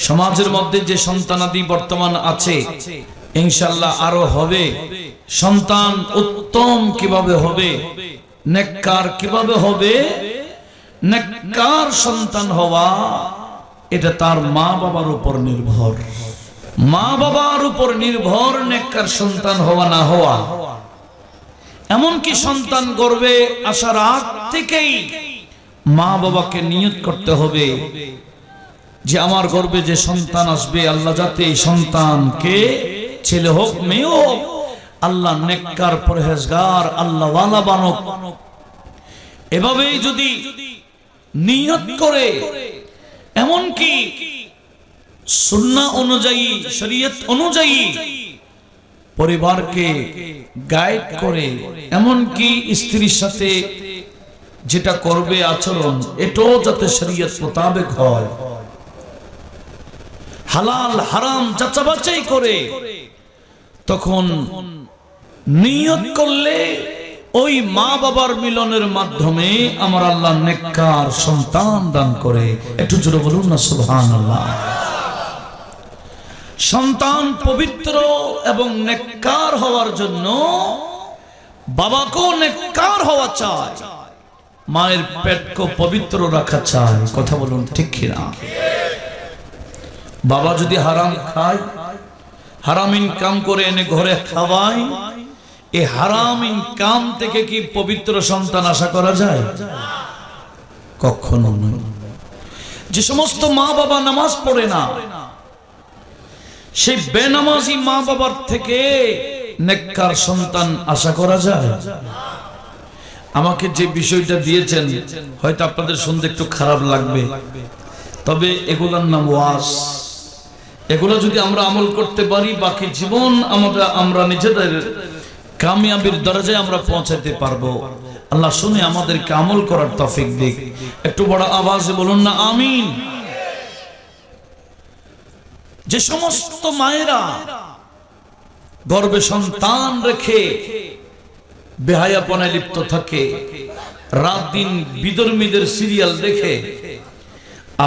সমাজের মধ্যে যে সন্তানাদি বর্তমান আছে, ইনশাআল্লাহ আরো হবে। সন্তান উত্তম কিভাবে হবে, নেককার কিভাবে হবে? নেককার সন্তান হওয়া এটা তার মা বাবার উপর নির্ভর। মা বাবার উপর নির্ভর নেককার সন্তান হওয়া না হওয়া। এমনকি সন্তান গর্ভে আসার আগ থেকেই মা বাবাকে নিয়ত করতে হবে যে আমার গর্ভে যে সন্তান আসবে, আল্লাহ যাতে এই সন্তানকে ছেলে হোক মেয়ে হোক আল্লাহ নেককার পরহেজগার আল্লাহ ওয়ালা বানাক। এভাবেই যদি নিয়ত করে, এমনকি সুন্নাহ অনুযায়ী শরীয়ত অনুযায়ী পরিবারকে গাইড করে, এমনকি স্ত্রীর সাথে যেটা করবে আচরণ এটাও যাতে শরীয়ত মোতাবেক হয়, হালাল হারাম যাচাই করে, তখন নিয়ত করলে ওই মা বাবার মিলনের মাধ্যমে আমার আল্লাহ নেককার সন্তান দান করে। একটু জোরে বলুন না সুবহানাল্লাহ। সন্তান পবিত্র এবং নেককার হওয়ার জন্য বাবাকেও নেককার হওয়া চায়, মায়ের পেটকে পবিত্র রাখা চায়। কথা বলুন ঠিক কিনা? বাবা যদি হারাম খায়, হারাম ইনকাম করে এনে ঘরে খাওয়ায়, এই হারাম ইনকাম থেকে কি পবিত্র সন্তান আশা করা যায়? কখনো নয়। যে সমস্ত মা বাবা নামাজ পড়ে না, সেই বেনামাজি মা বাবার থেকে নেককার সন্তান আশা করা যায়? আমাকে যে বিষয়টা দিয়েছেন হয়তো আপনাদের শুনতে একটু খারাপ লাগবে, তবে এগুলোর নাম ওয়াজ। এগুলো যদি আমরা আমল করতে পারি, বাকি জীবন আমরা নিজেদের কামিয়াবির দরজায় আমরা পৌঁছাতে পারবো। আল্লাহ শুনে আমাদেরকে আমল করার তৌফিক দিক। একটু বড় আওয়াজে বলুন না আমিন। যে সমস্ত মায়েরা গর্ভে সন্তান রেখে বেহায়াপনায় লিপ্ত থাকে, রাত দিন বিধর্মীদের সিরিয়াল দেখে,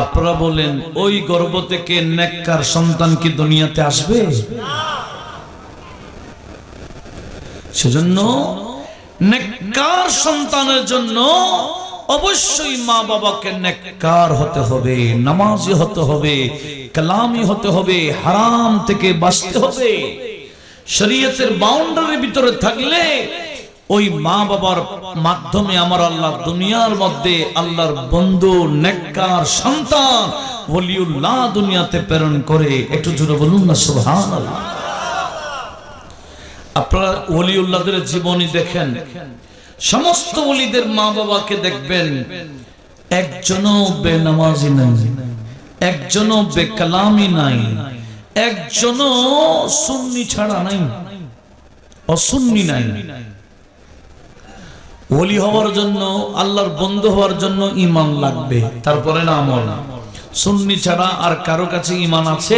আপনারা বলেন ওই গর্ভ থেকে নেককার সন্তান কি দুনিয়াতে আসবে? সেজন্য নেককার সন্তানের জন্য অবশ্যই মা বাবাকে নেককার হতে হবে, নামাজি হতে হবে, কালামি হতে হবে, হারাম থেকে বাঁচতে হবে। শরীয়তের বাউন্ডারির ভিতরে থাকলে ওই মা বাবার মাধ্যমে আমার আল্লাহ দুনিয়ার মধ্যে আল্লাহর বন্ধু নেককার সন্তান ওলিউল্লাহ দুনিয়াতে প্রেরণ করে। একটু জোরে বলুন না সুবহানাল্লাহ। আপনারা ওলিউল্লাহদের জীবনী দেখেন, সমস্ত ওলিদের মা বাবাকে দেখবেন একজনও বেনামাজি নাই, একজনও বেকালামি নাই, একজনও সুন্নি ছাড়া নাই, অসুন্নি নাই। ওলি হওয়ার জন্য, আল্লাহর বন্ধু হওয়ার জন্য ঈমান লাগবে, তারপরে না আমল। সুন্নি ছাড়া আর কারো কাছে ঈমান আছে?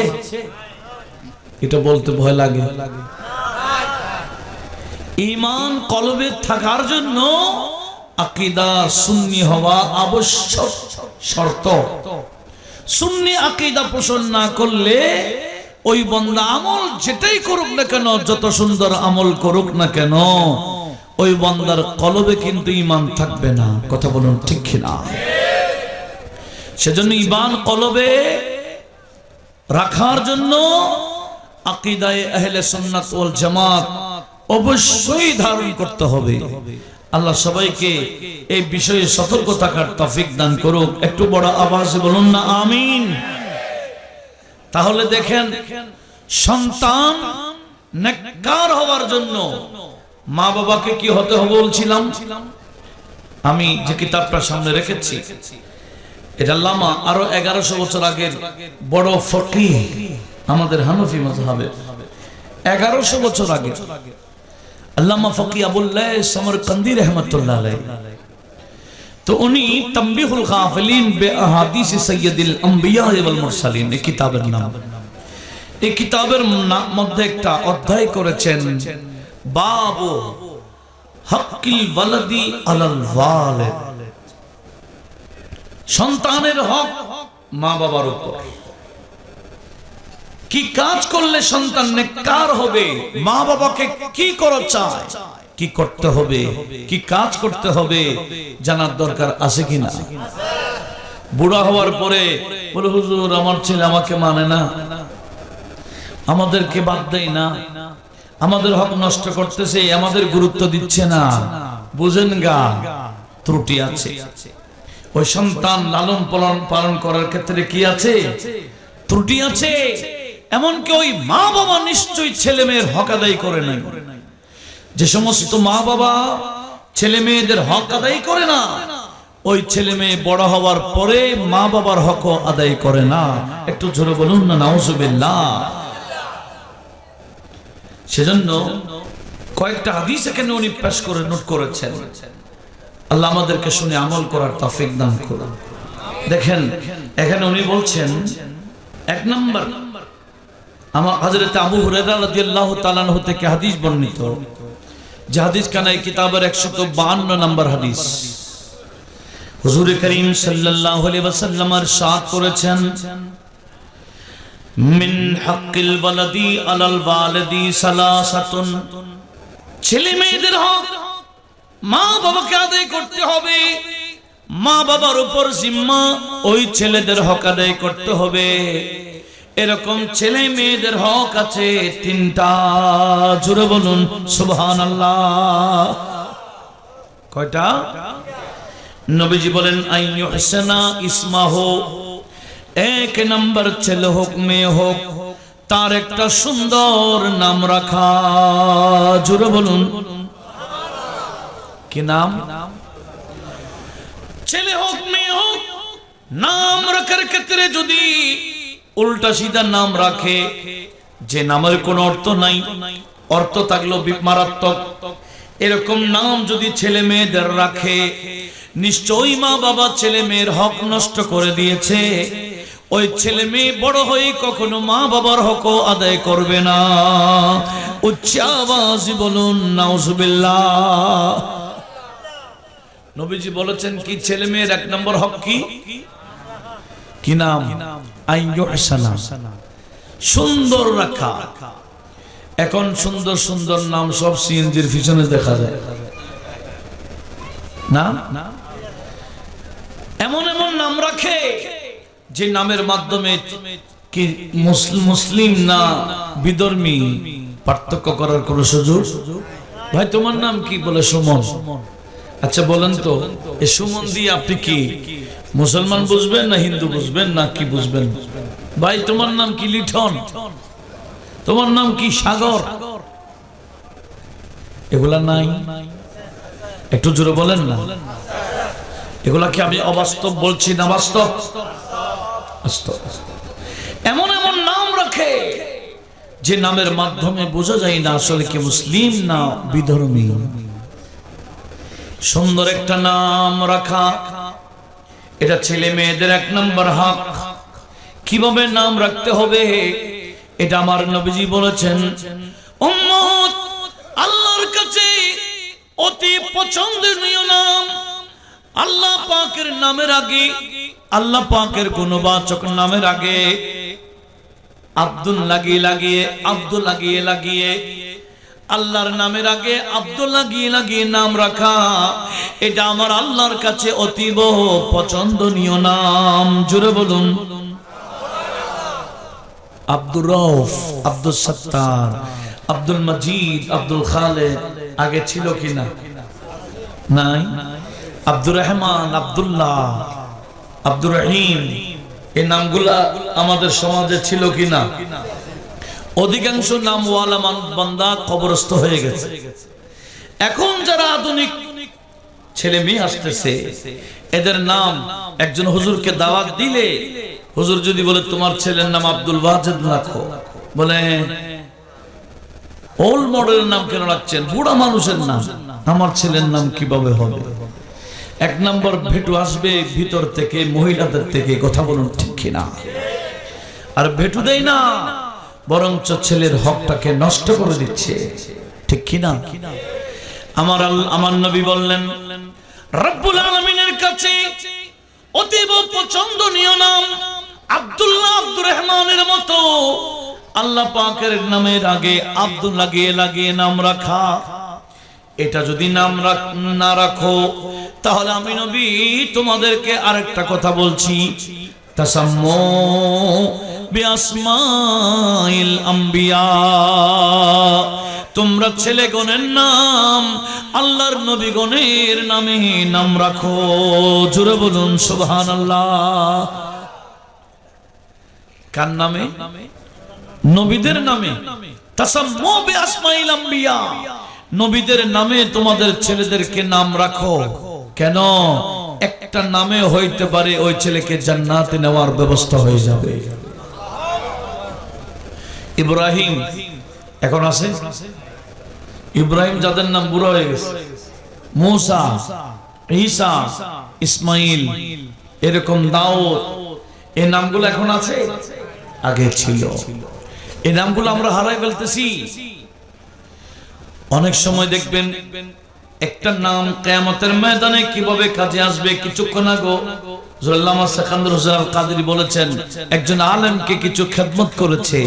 এটা বলতে ভয় লাগে। ঈমান কলবে থাকার জন্য আকীদা সুন্নি হওয়া আবশ্যক শর্ত। সুন্নি আকীদা পোষণ না করলে ওই বান্দা আমল যেটাই করুক না কেন, যত সুন্দর আমল করুক না কেন, ওই বান্দার কলবে কিন্তু ঈমান থাকবে না। কথা বলুন ঠিক কিনা? সেজন্য ঈমান কলবে রাখার জন্য আকীদায়ে আহলে সুন্নাত ওয়াল জামাত অবশ্যই ধারণ করতে হবে। আল্লাহ সবাইকে এই বিষয়ে সতর্ক থাকার তৌফিক দান করুক। একটু বড় আওয়াজে বলুন না আমিন। তাহলে দেখেন, সন্তান নেককার হওয়ার জন্য মা বাবাকে কি হতে হবে বলছিলাম? আমি যে কিতাবটা সামনে রেখেছি, এটা আল্লামা আরো 1100 বছর আগের বড় ফকিহ আমাদের হানফি মাযহাবের, 1100 বছর আগে আল্লামা ফকিহ আবুল্লাহ সমরকন্দি রাহমাতুল্লাহ আলাইহি। তো উনি তানবীহুল গাফিলিন বিআহাদিস সাইয়্যিদুল আম্বিয়া ওয়াল মুরসালিন এই কিতাবের নাম। এই কিতাবের মধ্যে একটা অধ্যায় করেছেন বাবু হক্কিল ওয়ালাদি আলাল ওয়ালিদ, সন্তানের হক মা বাবার উপর। কি কাজ করলে সন্তান নেককার হবে, মা বাবাকে কি করা চায়, কি করতে হবে, কি কাজ করতে হবে জানার দরকার আছে কিনা? বুড়া হওয়ার পরে বলে হুজুর আমার ছেলে আমাকে মানে না, আমাদেরকে বাদ দেয় না, আমাদের হক নষ্ট করতেছে, আমাদের গুরুত্ব দিচ্ছে না। বুঝেন গা, ত্রুটি আছে। ওই সন্তান লালন পালন করার ক্ষেত্রে কি আছে? ত্রুটি আছে। এমনকি ওই মা বাবা নিশ্চয়ই ছেলে মেয়ের হক আদায় করে নাই। যে সমস্ত মা বাবা ছেলে মেয়েদের হক আদায় করে না, ওই ছেলে মেয়ে বড় হওয়ার পরে মা বাবার হক আদায় করে না। একটু জোরে বলুন না নাউজুবিল্লাহ। সেজন্য কয়েকটা হাদিস এখানে উনি পেশ করে নোট করেছেন। আল্লাহ আমাদেরকে শুনে আমল করার তৌফিক দান করুন। দেখেন এখানে উনি বলছেন, এক নম্বর আমার হযরত আবু হুরায়রা রাদিয়াল্লাহু তাআলা আনহু থেকে হাদিস বর্ণিত, যে হাদিস কানাই কিতাবের 152 নম্বর হাদিস। হুজুর করিম সাল্লাল্লাহু আলাইহি ওয়াসাল্লাম ইরশাদ করেছেন, মিন হাক্কিল ওয়ালাদি আলাল ওয়ালিদি সালাসাতুন, ছেলে মেয়েদের হক মা বাবাকে আদায় করতে হবে। মা বাবার উপর জিম্মা, ওই ছেলেদের হক আদায় করতে হবে। এরকম ছেলে মেয়েদের হক আছে তিনটা। জোরে বলুন সুবহানাল্লাহ। কয়টা? নবীজি বলেন আইয়ু হাসানা ইসমাহু, এক নম্বর ছেলে হোক মেয়ে হোক তার একটা সুন্দর নাম রাখা। জোরে বলুন কি নাম? ছেলে হোক মেয়ে হোক নাম রাখার ক্ষেত্রে যদি উল্টা সিধা নাম রাখে, যে নামের কোনো অর্থ নাই, অর্থ থাকলেও মারাত্মক, এরকম নাম যদি ছেলে মেয়েদের রাখে, নিশ্চয়ই মা বাবা ছেলে মেয়ের হক নষ্ট করে দিয়েছে। ওই ছেলে মেয়ে বড় হয়ে কখনো মা বাবার হক আদায় করবে না। উচ্চ আওয়াজে বলুন নাউজুবিল্লাহ। নবীজি বলেছেন কি ছেলে মেয়ের এক নম্বর হক কি? কি নাম? আইয়ু হাসানা, সুন্দর রাখা। এখন সুন্দর সুন্দর নাম সব সিএনজির পিছনে দেখা যায় না? এমন এমন নাম রাখে যে নামের মাধ্যমে কি মুসলিম না বিধর্মী পার্থক্য করার কোন সুযোগ? ভাই তোমার নাম কি? বলে সুমন। আচ্ছা বলেন তো, এই সুমন দিয়ে আপনি কি মুসলমান বুঝবেন না হিন্দু বুঝবেন না কি বুঝবেন? ভাই তোমার নাম কি? লিঠন। তোমার নাম কি? সাগর। এগুলা নাই? একটু জোরে বলেন না। এগুলা কি আমি অবাস্তব বলছি না বাস্তব? এমন এমন নাম রাখে যে নামের মাধ্যমে বোঝা যায় না আসলে কি মুসলিম না বিধর্মী। সুন্দর একটা নাম রাখা, এটা ছেলে মেয়েদের এক নম্বর হক। কিভাবে নাম রাখতে হবে এটা আমার নবীজি বলেছেন। উম্মত, আল্লাহর কাছে অতি পছন্দনীয় নাম। আল্লাহ পাকের নামের আগে, আল্লাহ পাকের গুণবাচক নামের আগে আব্দুল লাগিয়ে আল্লাহর নামের আগে আব্দুল লাগিয়ে নাম রাখা, এটা আমার আল্লাহর কাছে অতীব পছন্দনীয় নাম। জোরে বলুন আব্দুর রউফ, আব্দুল সত্তার, আব্দুল মজিদ, আব্দুল খালেদ আগে ছিল কিনা? নাই। আব্দুর রহমান, আব্দুল্লাহ, আব্দুর রহিম, এই নামগুলা আমাদের সমাজে ছিল কিনা? অধিকাংশ নামওয়ালা বান্দা কবরস্থ হয়ে গেছে। এখন যারা আধুনিক ছেলে মেয়ে আসতেছে, এদের নাম একজন হুজুরকে দাওয়াত দিলে, হুজুর যদি বলে তোমার ছেলের নাম আব্দুল ওয়াজেদ রাখো, বলে ওল্ড মডেলের নাম কেন রাখছেন? বুড়া মানুষের নাম, আমার ছেলের নাম কিভাবে হবে? এক নম্বর ভেটু আসবে ভিতর থেকে, মহিলাদের থেকে। কথা বলুন ঠিক কিনা? আর ভেটু দেয় না, বরঞ্চ ছেলের হকটাকে নষ্ট করে দিচ্ছে। ঠিক কিনা? আমার নবী বললেন রব্বুল আলামিনের কাছে অতীব পছন্দনীয় নাম আব্দুল্লাহ, আব্দুর রহমানের মতো আল্লাহ পাকের নামের আগে আব্দুল লাগিয়ে লাগিয়ে নাম রাখা, এটা যদি নাম না রাখো তাহলে আমি নবী তোমাদেরকে আরেকটা কথা বলছি, তাসাম্মু বিআসমাইল আম্বিয়া, তোমরা ছেলেগণের নাম আল্লাহর নবীগণের নামে নাম রাখো। জোরে বলুন সুবহানাল্লাহ। কার নামে? নবীদের নামে। তাসাম্মু বিআসমাইল আম্বিয়া, নবীদের নামে তোমাদের ছেলেদেরকে নাম রাখো। কেন? একটা নামে হইতে পারে ওই ছেলেকে জান্নাতে নেওয়ার ব্যবস্থা হয়ে যাবে। ইব্রাহিম এখন আছে? ইব্রাহিম যাদের নাম বুড়া হয়ে গেছে, মুসা, ঈসা, ইসমাইল, এরকম দাউদ, এই নামগুলো এখন আছে? আগে ছিল। এই নামগুলো আমরা হারাই ফেলতেছি। অনেক সময় দেখবেন একটা নাম কিয়ামতের ময়দানে কিভাবে কাজে আসবে। কিছুক্ষণ আগে আল্লামা সেকান্দার হোসেন আল কাদেরী বলেছেন, একজন আলেমকে কিছু খেদমত করেছে,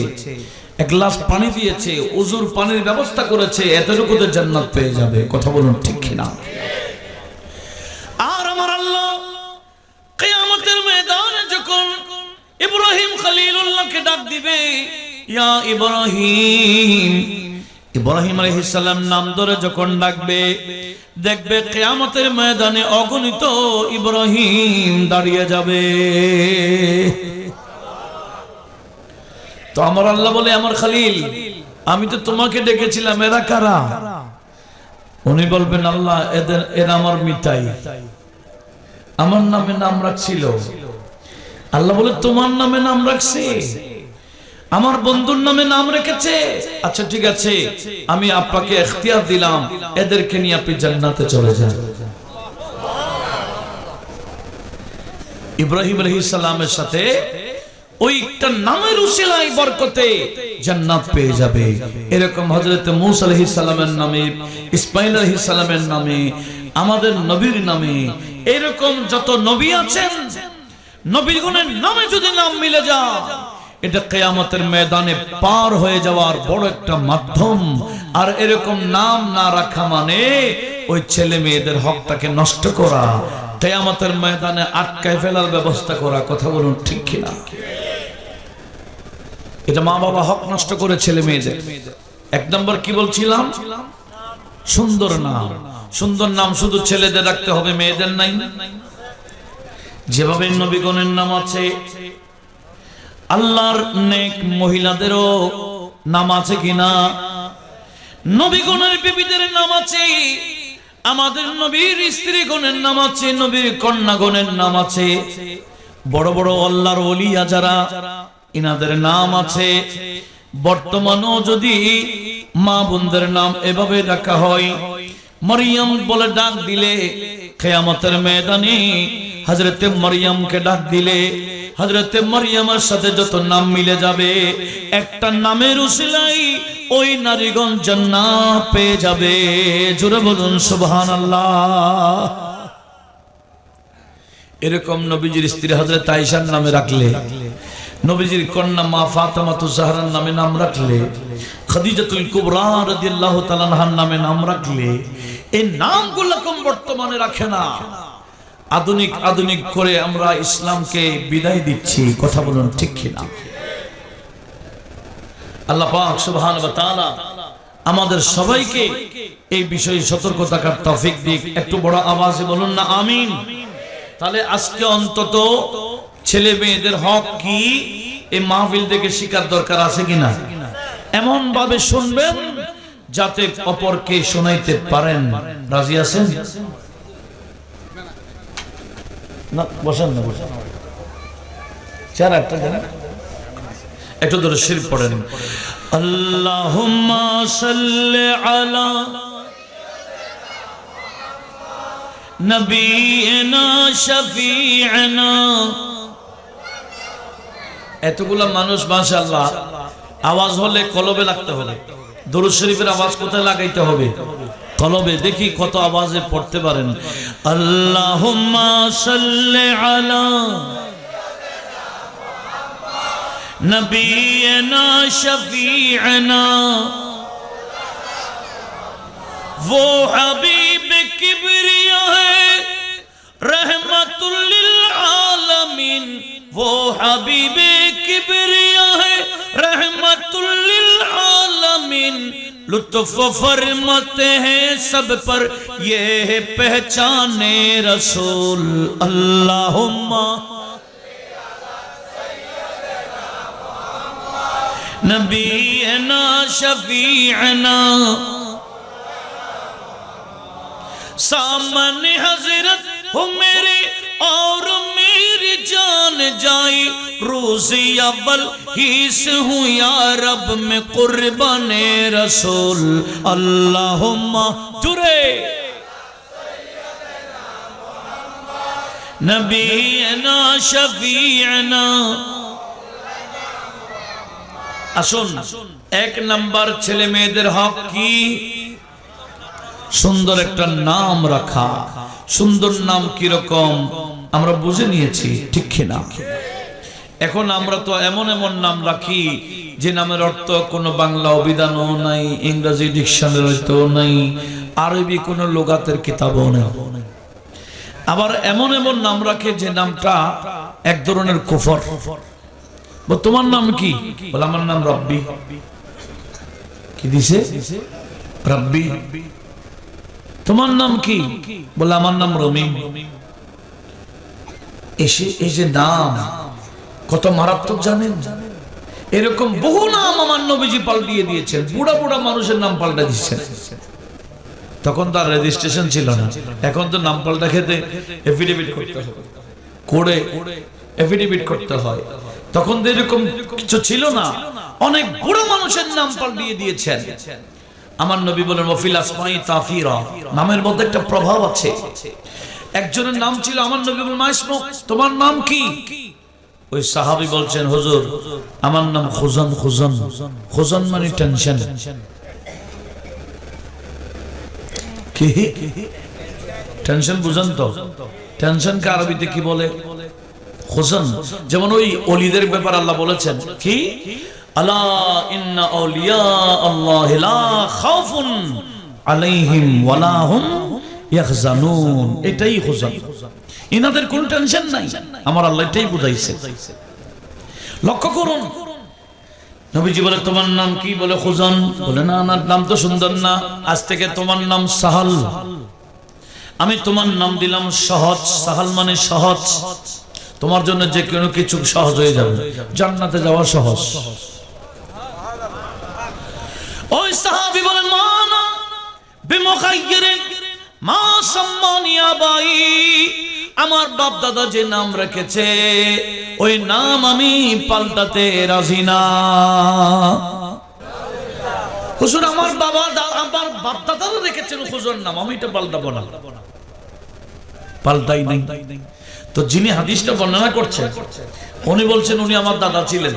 এক গ্লাস পানি দিয়েছে, উজুর পানির ব্যবস্থা করেছে, এতটুকুতে জান্নাত পেয়ে যাবে। কথা বলুন ঠিক কিনা? আর আমার আল্লাহ কিয়ামতের ময়দানে যখন ইব্রাহিম খলিলুল্লাহকে ডাক দিবে, ইয়া ইব্রাহিম, ইব্রাহিম আলাইহিস সালাম নাম ধরে যখন ডাকবে, দেখবে কিয়ামতের ময়দানে অগণিত ইব্রাহিম দাঁড়িয়ে যাবে। তো আমার আল্লাহ বলে, আমার খলিল, আমি তো তোমাকে ডেকেছিলাম, এরা কারা? উনি বলবেন, আল্লাহ এরা আমার মিতাই, আমার নামে নাম রাখছিল। আল্লাহ বলে, তোমার নামে নাম রাখছে? আমার বন্ধুর নামে নাম রেখেছে? আচ্ছা ঠিক আছে, আমি আপনাকে ইখতিয়ার দিলাম, এদেরকে নিয়ে আপনি জান্নাতে চলে যান। ইব্রাহিম আলাইহিস সালামের সাথে ওইটা নামের উসিলায় বরকতে জান্নাত পেয়ে যাবে। এরকম হযরত মূসা আলাইহিস সালামের নামে, ইসমাঈল আলাইহিস সালামের নামে, আমাদের নবীর নামে, এরকম যত নবী আছেন, নবীগণের নামে যদি নাম মিলে যায়, এটা কিয়ামতের ময়দানে পার হয়ে যাওয়ার বড় একটা মাধ্যম। আর এরকম নাম না রাখা মানে ওই ছেলে মেয়েদের হকটাকে নষ্ট করা, কিয়ামতের ময়দানে আটকায় ফেলার ব্যবস্থা করা। কথা বলুন ঠিক কিনা? এটা মা বাবা হক নষ্ট করে ছেলে মেয়েদের। এক নম্বর কি বলছিলাম? সুন্দর নাম। সুন্দর নাম শুধু ছেলেদের রাখতে হবে, মেয়েদের নাই? যেভাবে নবীগণের নাম আছে, আল্লাহর নেক মহিলাদেরও নাম আছে কিনা? নবীগণের বিবিদের নাম আছে, আমাদের নবীর স্ত্রীগণের নাম আছে, নবীর কন্যাগণের নাম আছে, বড় বড় আল্লাহর ওলিয়া যারা, ইনাদের নাম আছে। বর্তমানেও যদি মা বোনদের নাম এভাবে রাখা হয়, মরিয়ম বলে ডাক দিলে কিয়ামতের ময়দানে হযরতে মরিয়মকে ডাক দিলে হযরতে মরিয়মের সাথে যত নাম মিলে যাবে, একটা নামের উসিলায় ওই নারীগণ জান্নাত পেয়ে যাবে। জোরে বলুন সুবহানাল্লাহ। এরকম নবীজির স্ত্রী হযরত আয়েশার নামে রাখলে, নবীজির কন্যা মা ফাতেমাতুজ জাহরার নামে নাম রাখলে, খাদিজাতুল কুবরা রাদিয়াল্লাহু তাআলা আনহার নামে নাম রাখলে, এই নামগুলো কম বর্তমানে রাখে না। আধুনিক আধুনিক করে আমরা ইসলামকে বিদায় দিচ্ছি। কথা বলুন ঠিক কিনা? আল্লাহ পাক সুবহানাহু ওয়া তাআলা আমাদের সবাইকে এই বিষয়ে সতর্ক থাকার তৌফিক দিক। একটু বড় আওয়াজে বলুন না আমিন। তাহলে আজকে অন্তত ছেলে মেয়েদের হক কি এই মাহফিল থেকে শিকার দরকার আছে কিনা? এমন ভাবে শুনবেন যাতে অপরকে শোনাইতে পারেন। রাজি আছেন? না বসেন না, বসেন। চার একটা জানা একটু ধরে শিরক পড়েন। আল্লাহুম্মা সাল্লি আলা নবিয়িনা শাফি'না। এতগুলা মানুষ মাশাআল্লাহ, আওয়াজ হলে কলবে লাগতে হবে। দরুদ শরীফের আওয়াজ কোথায় লাগাইতে হবে? কলবে। দেখি কত আওয়াজে পড়তে পারেন। আল্লাহুম্মা সাল্লি আলা नबीना शफीअना वो हबीब किबरिया है रहमतुल लिल आलमीन वो हबीब किबरिया है रहमतुल लिल आलमीन लुत्फ फरमाते हैं सब पर ये है पहचाने रसूल अल्लाहुम्मा नबीना शफीअना सामने हजरत हो मेरे और मेरी जान जाई रोज़े अव्वल ही से हूँ या रब में कुर्बाने रसूल अल्लाहुम्मा जुरे नबीना शफीअना আসুন এক নাম্বার ছেলে মেয়েদের হক কি সুন্দর একটা নাম রাখা সুন্দর নাম কি রকম আমরা বুঝে নিয়েছি ঠিক কি না এখন আমরা তো এমন এমন নাম রাখি যে নামের অর্থ কোনো বাংলা অভিধানও নাই ইংরেজি ডিকশনারিতেও নাই আরবি কোনো লুগাতের কিতাবও নেই আবার এমন এমন নাম রাখে যে নামটা এক ধরনের কুফর তোমার নাম কি বলে আমার নাম রব্বি কি দিছে রব্বি তোমার নাম কি বলে আমার নাম রমিম এই যে নাম কত মারাত্মক জানেন এরকম বহু নাম আমার নবীজি পাল্টিয়ে দিয়েছেন বুড়া বুড়া মানুষের নাম পাল্টা দিচ্ছেন তখন তার রেজিস্ট্রেশন ছিল না এখন তো নাম পাল্টা খেতে এফিডেভিট করতে হয় করে এফিডেভিট করতে হয় তখন তো এরকম কিছু ছিল না অনেক বুড়ো মানুষের নাম পাল্টিয়ে দিয়েছেন আমার নবী বলেন ওয়াফিল আসমাই তাফিরা নামের মধ্যে একটা প্রভাব আছে একজনের নাম ছিল আমার নবী বলেন মাইসমু তোমার নাম কি ওই সাহাবী বলছেন হুজুর আমার নাম খুজান খুজান খুজান মানে টেনশন কি টেনশন বুঝেন তো টেনশন কে আরবিতে কি বলে খুজান যেমন ওই ওলিদের ব্যাপার আল্লাহ বলেছেন কি আলা ইন্না আউলিয়া আল্লাহি লা খাউফুন আলাইহিম ওয়ালা হুম ইয়াহজানুন এটাই খুজান ইনাদের কোন টেনশন নাই আমার আল্লাহ এটাই বুঝাইছে লক্ষ্য করুন নবীজি বলে তোমার নাম কি বলে খুজান বলে না আমার নাম তো সুন্দর না আজ থেকে তোমার নাম সাহাল আমি তোমার নাম দিলাম সহজ সাহাল মানে সহজ তোমার জন্য যে কোনো কিছু সহজ হয়ে যাবে জান্নাতে যাওয়া সহজ ওই সাহাবী বলেন মানা বিমুখায়্যিরিন মা সাম্মানি আবাই আমার বাপ দাদা যে নাম রেখেছে ওই নাম আমি পাল্টাতে রাজি না হুজুর আমার বাপ দাদা রেখেছেন হুজুর নাম আমি এটা পাল্টাবো না পাল্টাই নাই তো যিনি হাদিসটা বর্ণনা করছেন উনি বলছেন উনি আমার দাদা ছিলেন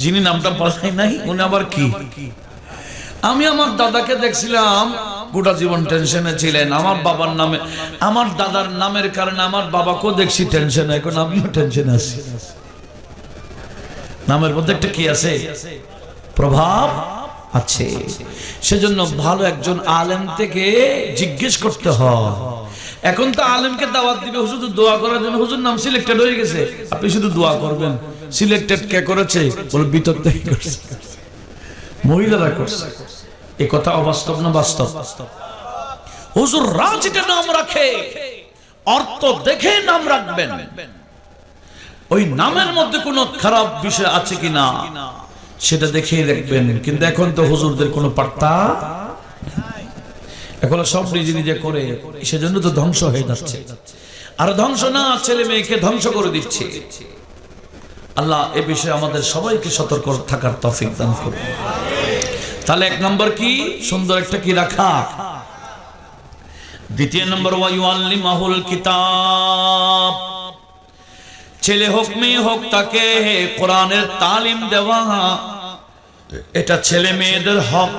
যিনি নামটা পাল্টাই নাই উনি আবার কি আমি আমার দাদাকে দেখছিলাম গোটা জীবন টেনশনে ছিলেন আমার বাবার নামে আমার দাদার নামের কারণে আমার বাবাকেও দেখছি টেনশনে এখন আমিও টেনশনে আছি নামের মধ্যে একটা কি আছে প্রভাব আছে সেজন্য ভালো একজন আলেম থেকে জিজ্ঞেস করতে হয় এখন তো আলেমকে দাওয়াত দিবে হুজুর দোয়া করার জন্য হুজুর নাম সিলেক্টেড হয়ে গেছে আপনি শুধু দোয়া করবেন সিলেক্টেড কে করেছে বলে ভিতর থেকে করছে মহিলারা করছে এই কথা অবাস্তব না বাস্তব হুজুর রাজিটা নাম রাখে অর্থ দেখে নাম রাখবেন ওই নামের মধ্যে কোনো খারাপ বিষয় আছে কিনা সেটা দেখে রাখবেন কিন্তু এখন তো হুজুরদের কোনো পাত্তা এখন সব নিজে নিজে করে সেজন্য তো ধ্বংস হয়ে যাচ্ছে আর ধ্বংস না ছেলে মেয়েকে ধ্বংস করে দিচ্ছে আল্লাহ এ বিষয়ে আমাদের সবাইকে সতর্ক থাকার তৌফিক দান করুন তাহলে এক নম্বর কি সুন্দর একটা কি রাখা দ্বিতীয় নম্বর ওয়ায়ুআল্লিমাহুল কিতাব ছেলে হোক মেয়ে হোক তাকে কোরআনের তালিম দেওয়া এটা ছেলে মেয়েদের হক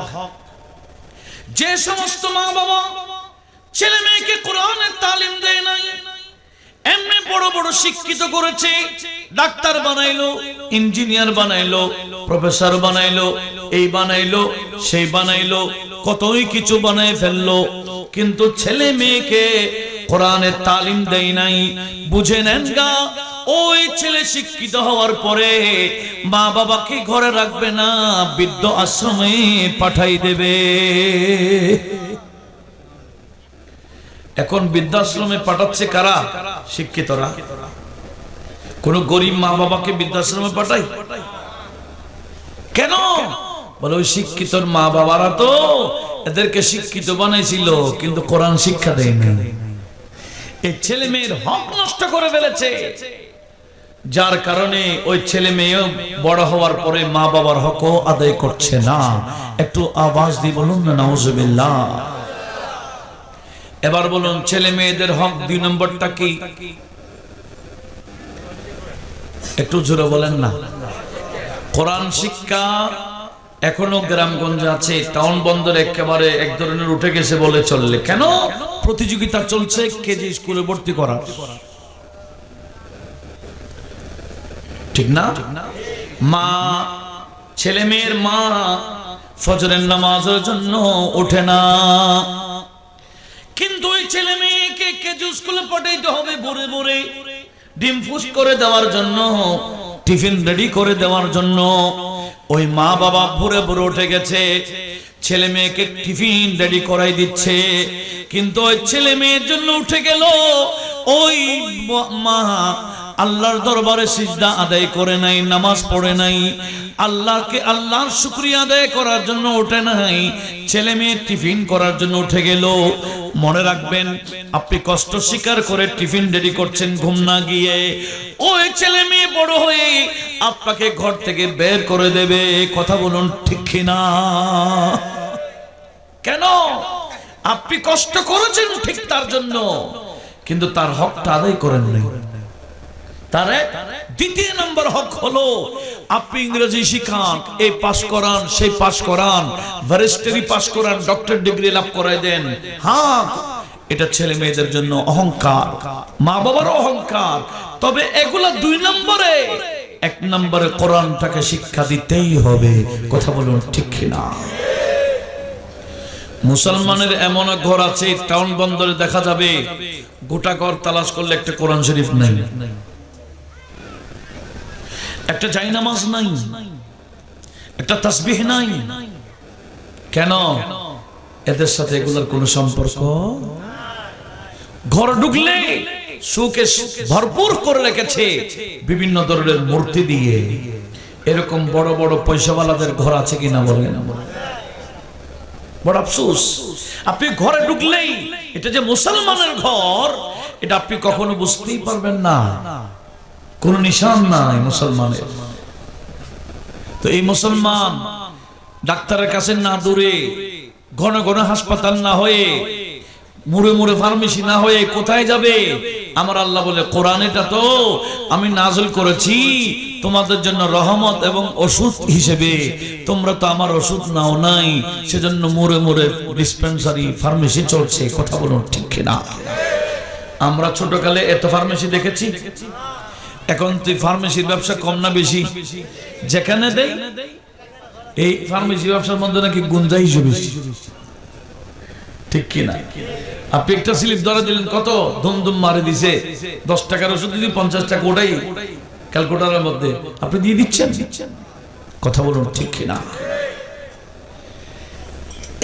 যে সমস্ত মা বাবা ছেলে মেয়েকে কোরআনের তালিম দেয় নাই এমনি বড় বড় শিক্ষিত করেছে, ডাক্তার বানাইলো, ইঞ্জিনিয়ার বানাইলো, প্রফেসর বানাইলো, এই বানাইলো সেই বানাইলো, কতই কিছু বানায় ফেললো, কিন্তু ছেলে মেয়েকে কোরআনের তালিম দেয় নাই। বুঝে নেন গা, ওই ছেলে শিক্ষিত হওয়ার পরে মা বাবাকে ঘরে রাখবে না, বৃদ্ধ আশ্রমে পাঠাই দেবে। এখন বৃদ্ধাশ্রমে পাঠাচ্ছে কারা? শিক্ষিতরা। কোন গরিব মা বাবাকে বৃদ্ধাশ্রমে পাঠায় কেন? বলে ওই শিক্ষিতর মা বাবারা তো এদেরকে শিক্ষিত বানাইছিল, কিন্তু কোরআন শিক্ষা দেয়নি। এই ছেলে মেয়ের হক নষ্ট করে ফেলেছে, যার কারণে ওই ছেলে মেয়ে বড় হওয়ার পরে মা বাবার হকও আদায় করছে না। একটু আওয়াজ দিয়ে বলুন না নাউজুবিল্লাহ। এবার বলুন ছেলে মেয়েদের হক 2 নম্বরটা কি? একটু জোরে বলেন না। কোরআন শিক্ষা এখনো গ্রামগঞ্জে আছে, টাউন বন্দরে একেবারে এক ধরনের উঠে গেছে বলে চললে। কেন? প্রতিযোগিতা চলছে কেজি স্কুলে ভর্তি করার, ঠিক না? মা, ছেলে মেয়ের মা ফজরের নামাজের জন্য ওঠে না, কিন্তু ওই ছেলে মেয়েকে কেজি স্কুলে পাঠাইতে হবে ভোরে ভোরে, ডিম ফুস করে দেওয়ার জন্য, টিফিন রেডি করে দেওয়ার জন্য। ওই মা বাবা ভোরে ভোরে উঠে গেছে, ছেলে মেয়েকে টিফিন রেডি করাই দিচ্ছে, কিন্তু ওই ছেলে মেয়ের জন্য উঠে গেল। ওই মা আল্লাহর দরবারে সিজদা আদায় করে নাই, নামাজ পড়ে নাই, আল্লাহকে আল্লাহর শুকরিয়া আদায় করার জন্য ওঠে নাই, ছেলে মেয়ে টিফিন করার জন্য উঠে গেল। মনে রাখবেন, আপনি কষ্ট স্বীকার করে টিফিন রেডি করছেন ঘুম না গিয়ে, ওই ছেলে মেয়ে বড় হয়ে আপনাকে ঘর থেকে বের করে দেবে। কথা বলুন ঠিক কিনা? কেন? আপনি কষ্ট করেছেন ঠিক তার জন্য, কিন্তু তার হকটা আদায় করেন নাই। তার 2 নম্বর হক হলো আপনি ইংরেজি শিখান, এই পাস করান, সেই পাস করান, ব্যারিস্টারি পাস করান, ডক্টর ডিগ্রি লাভ করাই দেন। হ্যাঁ, এটা ছেলে মেয়েদের জন্য অহংকার, মা বাবার অহংকার। তবে এগুলা 2 নম্বরে, 1 নম্বরে কোরআনটাকে শিক্ষা দিতেই হবে। কথা বলুন ঠিক কিনা? মুসলমানের এমন ঘর আছে টাউন বন্দরে দেখা যাবে, গোটা ঘর তালাশ করলে একটা কোরআন শরীফ নাই, একটা জায়নামাজ নাই, একটা তাসবিহ নাই। কেন? এদের সাথে এগুলোর কোনো সম্পর্ক। ঘর ঢুকলে সুকে ভরপুর করে রেখেছে বিভিন্ন ধরনের মূর্তি দিয়ে। এরকম বড় বড় পয়সাওয়ালাদের ঘর আছে কিনা বলেন? বড় আফসোস। আপনি ঘরে ঢুকলেই এটা যে মুসলমানের ঘর, এটা আপনি কখনো বুঝতেই পারবেন না, কোন নিশান নাই মুসলমানের। তো এই মুসলমান ডাক্তারের কাছে না দূরে, ঘন ঘন হাসপাতাল না হয়ে, মুড়ে মুড়ে ফার্মেসি না হয়ে কোথায় যাবে? আমার আল্লাহ বলে, কোরআন এটা তো আমি নাযিল করেছি তোমাদের জন্য রহমত এবং ওষুধ হিসেবে, তোমরা তো আমার ওষুধ নাও নাই, সেজন্য মুড়ে মুড়ে ডিসপেন্সারি ফার্মেসি চলছে। কথা বলুন ঠিক কিনা? আমরা ছোটকালে এত ফার্মেসি দেখেছি, এখন তুই ফার্মেসির ব্যবসা কম না বেশি? যেখানে দেই এই ফার্মেসি ব্যবসার মধ্যে নাকি গুঞ্জাইশ বেশি, ঠিক কিনা? আপনি একটা স্লিপ ধরে দিলেন, কত ধুমধুম মারে দিছে, 10 টাকার ওষুধ যদি 50 টাকা, ওটাই ক্যালকুলেটরের মধ্যে আপনি দিয়ে দিচ্ছেন। কথা বলুন ঠিক কিনা?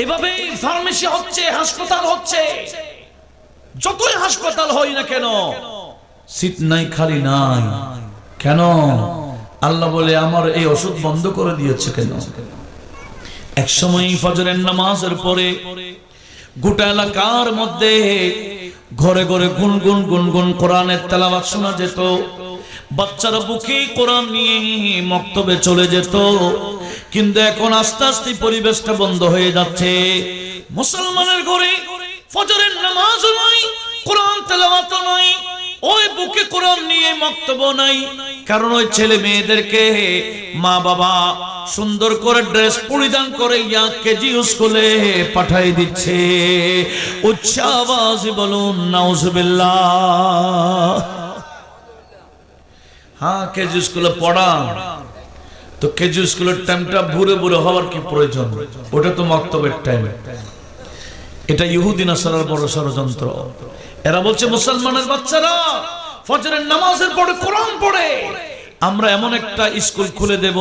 এভাবে ফার্মেসি হচ্ছে, হাসপাতাল হচ্ছে। যতই হাসপাতাল হয় না কেন, সিট নাই, খালি নাই। কেন? আল্লাহ বলে, আমার এই ওষুধ বন্ধ করে দিয়েছে কেন? এক সময় ফজরের নামাজের পরে গোটা এলাকার মধ্যে ঘরে ঘরে গুনগুন গুনগুন কোরআনের তেলাওয়াত শোনা যেত। বাচ্চারা বুকে কোরআন নিয়ে মক্তবে চলে যেত। কিন্তু এখন আস্তে আস্তে পরিবেশটা বন্ধ হয়ে যাচ্ছে। মুসলমানের ঘরে ফজরের নামাজও নাই, কোরআন তেলাওয়াতও নাই, ওই বুকে কোরআন নিয়ে বক্তব্য নাই, কারণ ওই ছেলে মেয়েদেরকে মা বাবা সুন্দর করে ড্রেস পরিধান করে কেজি স্কুলে পাঠাই দিচ্ছে। উচ্চ আওয়াজে বলুন নাউজুবিল্লাহ। হ্যাঁ, কেজি স্কুলে পড়া তো কেজি স্কুলের টাইমটা ভুরে ভুরে হওয়ার কি প্রয়োজন? ওটা তো মক্তবের টাইম। এটা ইহুদি নাসারার বড় ষড়যন্ত্র। এরা বলছে মুসলমানের বাচ্চারা ফজরের নামাজের পরে কোরআন পড়ে। আমরা এমন একটা স্কুল খুলে দেব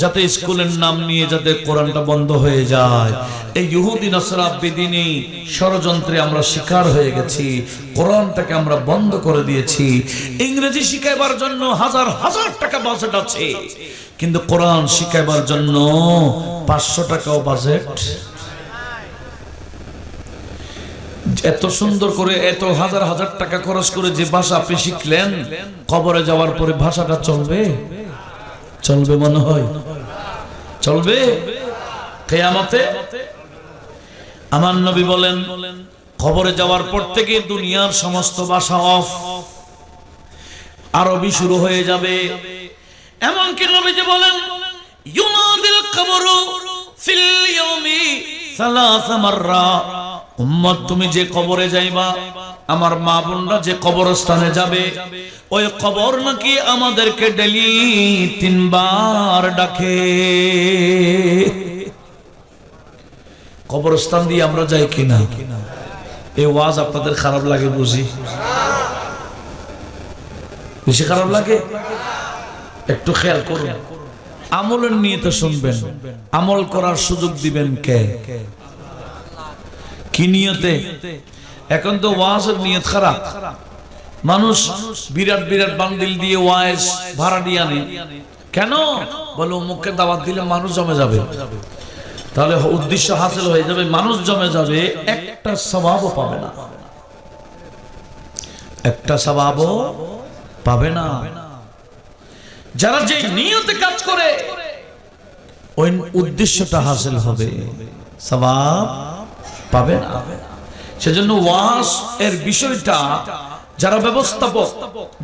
যাতে স্কুলের নাম নিয়ে যাতে কোরআনটা বন্ধ হয়ে যায়। এই ইহুদি নাসারা বেদিনী ষড়যন্ত্রে আমরা শিকার হয়ে গেছি। কোরআনটাকে আমরা বন্ধ করে দিয়েছি। ইংরেজি শিখাইবার জন্য হাজার হাজার টাকা বাজেট আছে, কিন্তু কোরআন শিখাইবার জন্য 500 টাকাও বাজেট। এত সুন্দর করে এত হাজার হাজার টাকা খরচ করে যে ভাষা আপনি শিখলেন, কবরে যাওয়ার পরে ভাষাটা চলবে? চলবে মনে হয়? চলবে কিয়ামতে? আমার নবী বলেন, কবরে যাওয়ার পর থেকে দুনিয়ার সমস্ত ভাষা অফ, আরবি শুরু হয়ে যাবে। এমনকি নবীজি বলেন, ইউনাদিল কবরু ফিল ইয়াউমি সালাস মাররা। উম্মত, তুমি যে কবরে যাইবা, আমার মা বোনরা যে কবরস্থানে যাবে, ওই কবর নাকি আমাদেরকে ডেলি 3 বার ডাকে। কবরস্থান দিয়ে আমরা যাই কিনা? এই ওয়াজ আপনাদের খারাপ লাগে বুঝি? বেশি খারাপ লাগে? একটু খেয়াল করুন। আমলের নিয়তে শুনবেন, আমল করার সুযোগ দিবেন কে? কি নিয়তে? এখন তো ওয়াজের নিয়ত খারাপ। মানুষ বিরাট বিরাট বান্ডিল দিয়ে ওয়াজ ভাড়া দিয়ে আনে। কেন? বলে মুখে দাওয়াত দিলে মানুষ জমে যাবে, তাহলে উদ্দেশ্য হাসিল হয়ে যাবে, মানুষ জমে যাবে, একটা সওয়াবও পাবে না, একটা সওয়াবও পাবে না। যারা যে নিয়তে কাজ করে ওই উদ্দেশ্যটা হাসিল হবে, সওয়াব পাবে না। সেজন্য ওয়াজ এর বিষয়টা যারা ব্যবস্থাপক,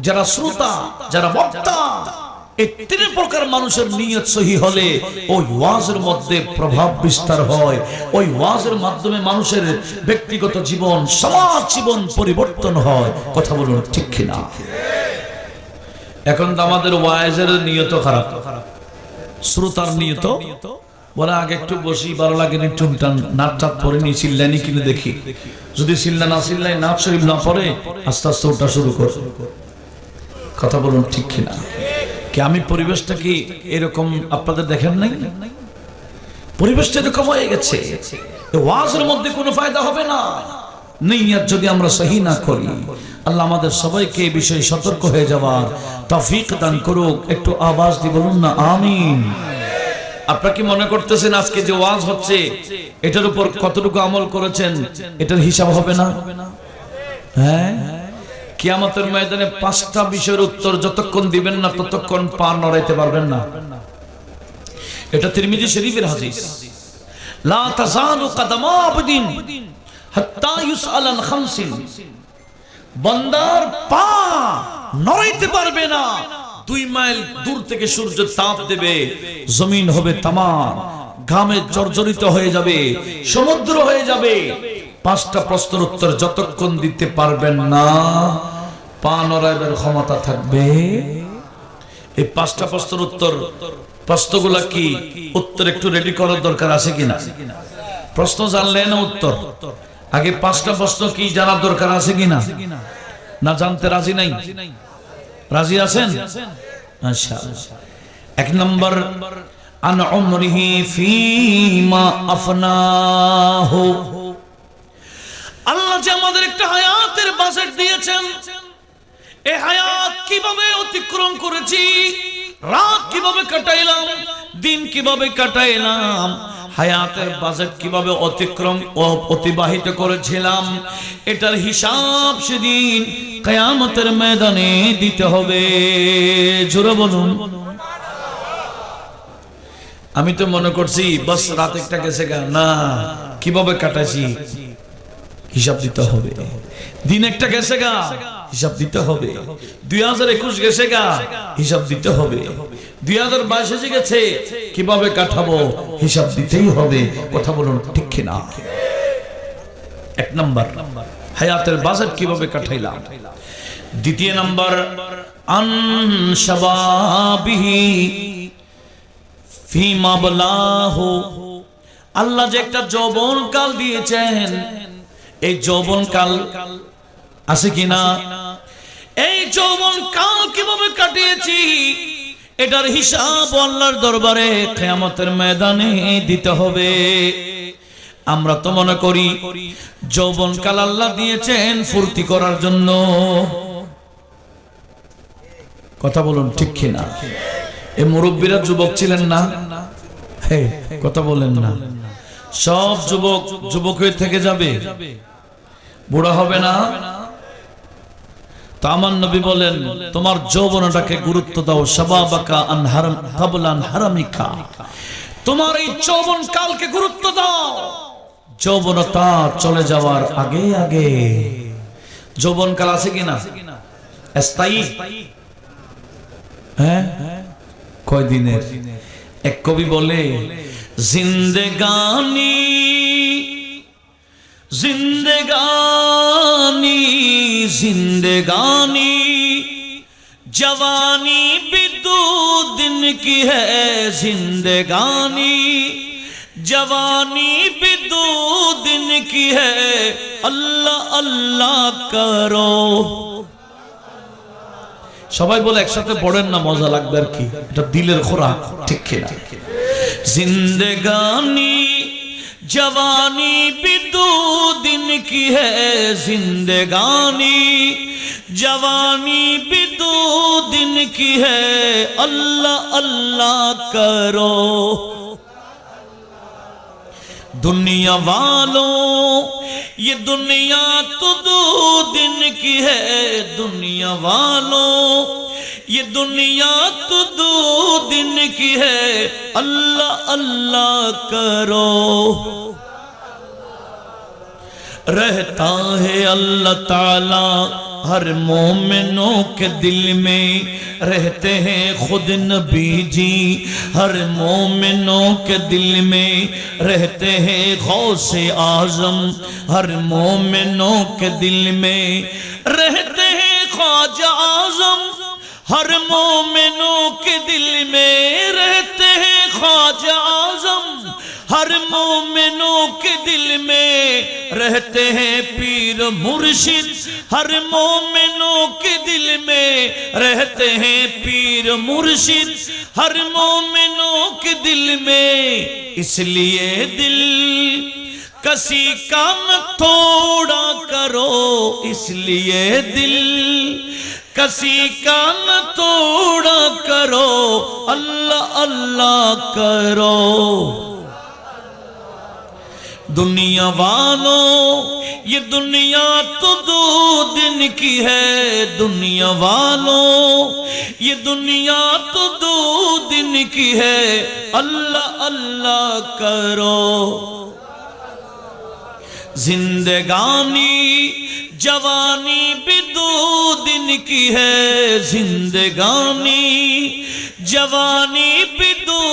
যারা শ্রোতা, যারা বক্তা, এই 3 প্রকার মানুষের নিয়ত সহি হলে ওই ওয়াজের মধ্যে প্রভাব বিস্তার হয়। ওই ওয়াজের মাধ্যমে মানুষের ব্যক্তিগত জীবন, সমাজ জীবন পরিবর্তন হয়। কথা বলুন ঠিক কিনা? এখন তো আমাদের ওয়াজের নিয়ত খারাপ, শ্রোতার নিয়ত বলে আগে একটু বসি, ভালো লাগে না, টুনটান নাচ টাচ পরে নিয়ে চিল্লানি কিনে দেখি, যদি চিল্লা না চিল্লাই, নাচ শরীফ না পড়ে, আস্তে আস্তে ওটা শুরু কর। কথা বলুন ঠিক কিনা? কি আমি পরিবেশটা কি এরকম আপনাদের দেখেন নাই? পরিবেশটা এরকম হয়ে গেছে। ওয়াজের মধ্যে কোনো ফায়দা হবে না নিয়ত যদি আমরা সহি না করি। আল্লাহ আমাদের সবাইকে এই বিষয়ে সতর্ক হয়ে যাওয়ার তৌফিক দান করুক। একটু আওয়াজ দিয়ে বলুন না আমিন। আপনারা কি মনে করতেছেন আজকে যে ওয়াজ হচ্ছে এটার উপর কতটুকু আমল করেছেন এটার হিসাব হবে না? হ্যাঁ, কিয়ামতের ময়দানে 5টা বিষয়ের উত্তর যতক্ষণ দিবেন না ততক্ষণ পা নড়াইতে পারবেন না। এটা তিরমিজি শরীফের হাদিস। লা তাযালু কদমা আবদিন হাত্তা ইউসআল আন খামসিন। বান্দার পা নড়াইতে পারবে না, 2 মাইল দূর থেকে সূর্য তাপ দেবে, জমিন হবে তামাম, ঘামে জর্জরিত হয়ে যাবে, সমুদ্র হয়ে যাবে। 5টা প্রশ্নের উত্তর যতক্ষণ দিতে পারবেন না পা নড়াইবার ক্ষমতা থাকবে। এই 5টা প্রশ্নের উত্তর, প্রশ্নগুলা কি উত্তর একটু রেডি করার দরকার আছে কিনা? প্রশ্ন জানলে না উত্তর, আগে 5টা প্রশ্ন কি জানার দরকার আছে কিনা? না জানতে রাজি নাই? রাজি আছেন? আচ্ছা, 1 নম্বর আন উমরিহি ফীমা আফনাহু। আল্লাহ যে আমাদের একটা হায়াতের বাজেট দিয়েছেন, এই হায়াত কিভাবে অতিক্রম করেছি, রাত কিভাবে কাটাইলাম, দিন কিভাবে কাটাইলাম, হায়াতের বাজেট কিভাবে অতিক্রম ও অতিবাহিত করেছিলাম, এটার হিসাব সেদিন কিয়ামতের ময়দানে দিতে হবে। জোরে বলুন। আমি তো মনে করছি বাস রাত একটা গেছে গা, না, কিভাবে কাটাইছি হিসাব দিতে হবে। দিন একটা গেছে গা, হিসাব দিতে হবে। 2021 গেছে গা, হিসাব দিতে হবে। 2022 এসে গেছে, কিভাবে কাটাবো হিসাব দিতেই হবে। কথা বলুন ঠিক কিনা? এক নাম্বার হায়াতের বাজেট কিভাবে কাটাইলাম। দ্বিতীয় নাম্বার আন শাবাবিহি ফিমা বলাহু, আল্লাহ যে একটা যৌবন কাল দিয়েছেন, এই যৌবন কাল আছে কিনা, এই যৌবন কাল কিভাবে কাটিয়েছি এটার হিসাব আল্লাহর দরবারে কিয়ামতের ময়দানে দিতে হবে। আমরা তো মনে করি যৌবন কাল আল্লাহ দিয়েছেন ফুর্তি করার জন্য। কথা বলুন ঠিক কিনা? এই মুরব্বীরা যুবক ছিলেন না? কথা বলেন না? সব যুবক যুবক হয়ে থেকে যাবে, বুড়া হবে না। তো আমার নবী বলেন তোমার যৌবনটাকে গুরুত্ব দাও। শাবাবাকা আন হারাম কাবলা আন হারামিকা, তোমার এই যৌবন কালকে গুরুত্ব দাও। যৌবনতা চলে যাওয়ার আগে আগে। যৌবন কাল আছে কিনা? স্থায়ী? হ্যাঁ, কয় দিনের? এক কবি বলে জিন্দেগানি जिंदगानी जिंदगानी जवानी भी दो दिन की है, जिंदगानी जवानी भी दो दिन की है, अल्लाह अल्लाह करो। সবাই বলে একসাথে পড়েন না, মজা লাগবে আর কি, এটা দিলের খোরাক ঠিক কিনা? जिंदगानी जवानी भी दो दिन की है, जिंदगानी जवानी भी दो दिन की है, अल्लाह अल्लाह करो। दुनिया वालों ये दुनिया तो दो दिन की है, दुनिया वालों ये दुनिया तो दो दिन की है, अल्लाह अल्लाह करो। रहता है अल्लाह ताला हर मोमिनों के दिल में, रहते हैं खुद नबी जी हर मोमिनों के दिल में, रहते हैं गौसे आजम हर मोमिनों के दिल में, रहते हैं ख्वाजा आजम हर मोमिनों के दिल में, रहते हैं ख्वाजा आजम हर मोमिनों के दिल में, रहते हैं पीर मुर्शिद हर मोमिनों के दिल में, रहते हैं पीर मुर्शिद हर मोमिनों के दिल में। इसलिए दिल किसी का न तोड़ा करो, इसलिए दिल किसी का न तोड़ा करो, अल्लाह अल्लाह करो। दुनिया वालों ये दुनिया तो दो दिन की है, दुनिया वालों ये दुनिया तो दो दिन की है, अल्लाह अल्लाह करो। जिंदगानी जवानी भी दो दिन की है, जिंदगानी जवानी भी दो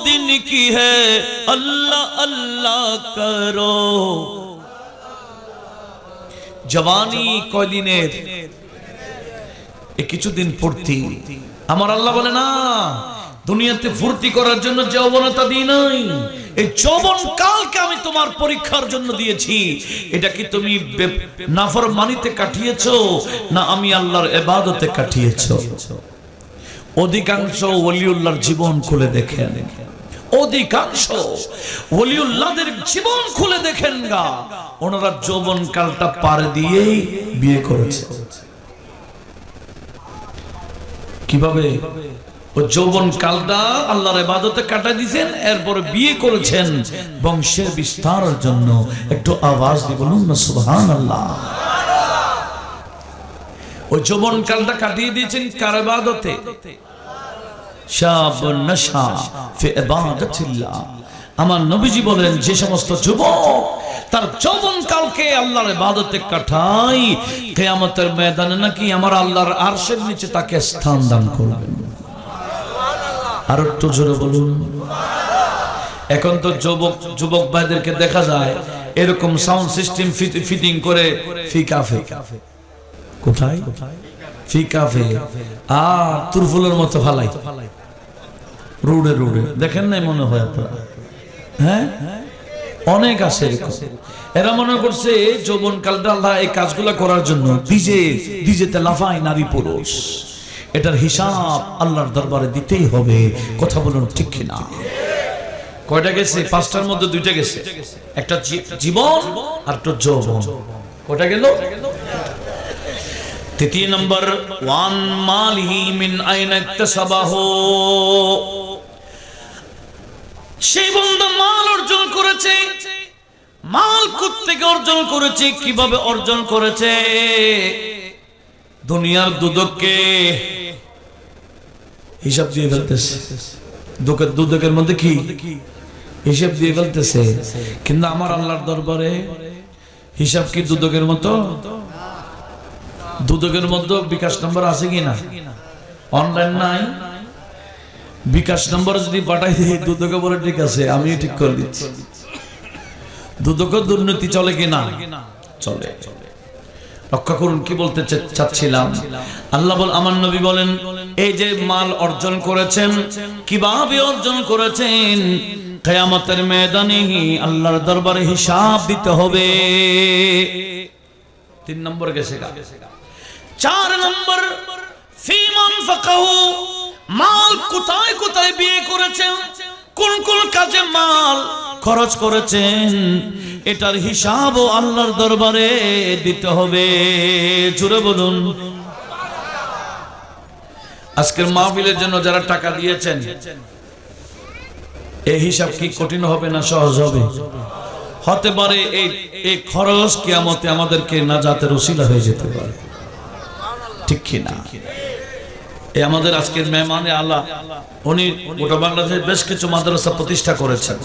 दिन की है, अल्लाह अल्लाह करो। जवानी কয় দিনের? এ কিছুদিন ফুর্তি। আমার আল্লাহ বলে না দুনিয়াতে ফুর্তি করার জন্য যৌবনতা দিই নাই, এই যৌবন কালকে আমি তোমার পরীক্ষার জন্য দিয়েছি। এটা কি তুমি নাফরমানিতে কাটিয়েছো না আমি আল্লাহর ইবাদতে কাটিয়েছো? অধিকাংশ ওলিউল্লাহর জীবন খুলে দেখেন, অধিকাংশ ওলিউল্লাহদের জীবন খুলে দেখেন গা, ওনারা যৌবন কালটা পার দিয়েই বিয়ে করেছে। কিভাবে? ও যৌবন কালটা আল্লাহর ইবাদতে কাটাই দিয়েছেন, এরপরে বিয়ে করেছেন বংশের বিস্তারের জন্য। একটু আওয়াজ দিয়ে বলুন না সুবহানাল্লাহ। ও যৌবন কালটা কাটিয়ে দিয়েছেন কার ইবাদতে? শাব নশা ফি ইবাদাতিল্লাহ। আমার নবীজি বলেন যে সমস্ত যুবক তার যৌবনকালকে আল্লাহর ইবাদতে কাটাই, কিয়ামতের ময়দানে নাকি আমার আল্লাহর আরশের নিচে তাকে স্থান দান করবেন। আর একটু জোরে বলুন। এখন তো যুবক ভাইদেরকে দেখা যায় এরকম সাউন্ড সিস্টেম ফিটিং করে ফি কাফে, কোথায় ফি কাফে আর তুরফুলের মতো ফালাই রোডে রোডে, দেখেন নাই মনে হয় আপনারা? হ্যাঁ, অনেক আছে এরকম। এরা মনে করছে যৌবন কালটা আল্লাহ এই কাজগুলা করার জন্য ডিজেতে লাফায় নারী পুরুষ, এটার হিসাব আল্লাহর দরবারে দিতেই হবে। কথা বলুন ঠিক কিনা? কয়টা গেছে? পাঁচটার মধ্যে দুইটা গেছে, একটা জীবন আর একটা যৌবন। কয়টা গেল? তৃতীয় নম্বর, ওয়ান মালিহি মিন আইনা ইকতাসাবাহু। সেই বান্দা মাল অর্জন করেছে, মাল কোত্থেকে অর্জন করেছে, কিভাবে অর্জন করেছে? দুনিয়ার দুদককে হিসাব দিয়ে ফেলতেছে। দুদকের মধ্যে কি হিসাব দিয়ে ফেলতেছে, কিন্তু আমার আল্লাহর দরবারে হিসাব কি দুদকের মতো? দুদকের মধ্যে বিকাশ নম্বর আছে কিনা? অনলাইন নাই, বিকাশ নম্বর যদি পাঠাই দিই দুদকে বলে ঠিক আছে আমি ঠিক করে দিচ্ছি। দুদকের দুর্নীতি চলে কিনা? চলে। রক্ষা করুন। কি বলতে চাচ্ছিলাম, আল্লাহ আমার নবী বলেন, এই যে মাল অর্জন করেছেন, কিভাবে অর্জন করেছেন, কিয়ামতের ময়দানে আল্লাহর দরবারে হিসাব দিতে হবে। 3 নম্বর গেছে। 4 নম্বর, ফিমান ফাকাহু, মাল কোথায় কোথায় বিয়ে করেছেন, কোন কোন কাজে মাল খরচ করেছেন, এটার হিসাবও আল্লাহর দরবারে দিতে হবে। জোরে বলুন। আজকের মাহফিলের জন্য যারা টাকা দিয়েছেন, এই হিসাব কি কঠিন হবে না সহজ হবে? হতে পারে এই খরচ কিয়ামতে আমাদেরকে নাজাতের ওসিলা হয়ে যেতে পারে, ঠিক কি না? এই আমাদের আজকের মেহমানে আল্লাহ, উনি গোটা বাংলাদেশে বেশ কিছু মাদ্রাসা প্রতিষ্ঠা করেছেন।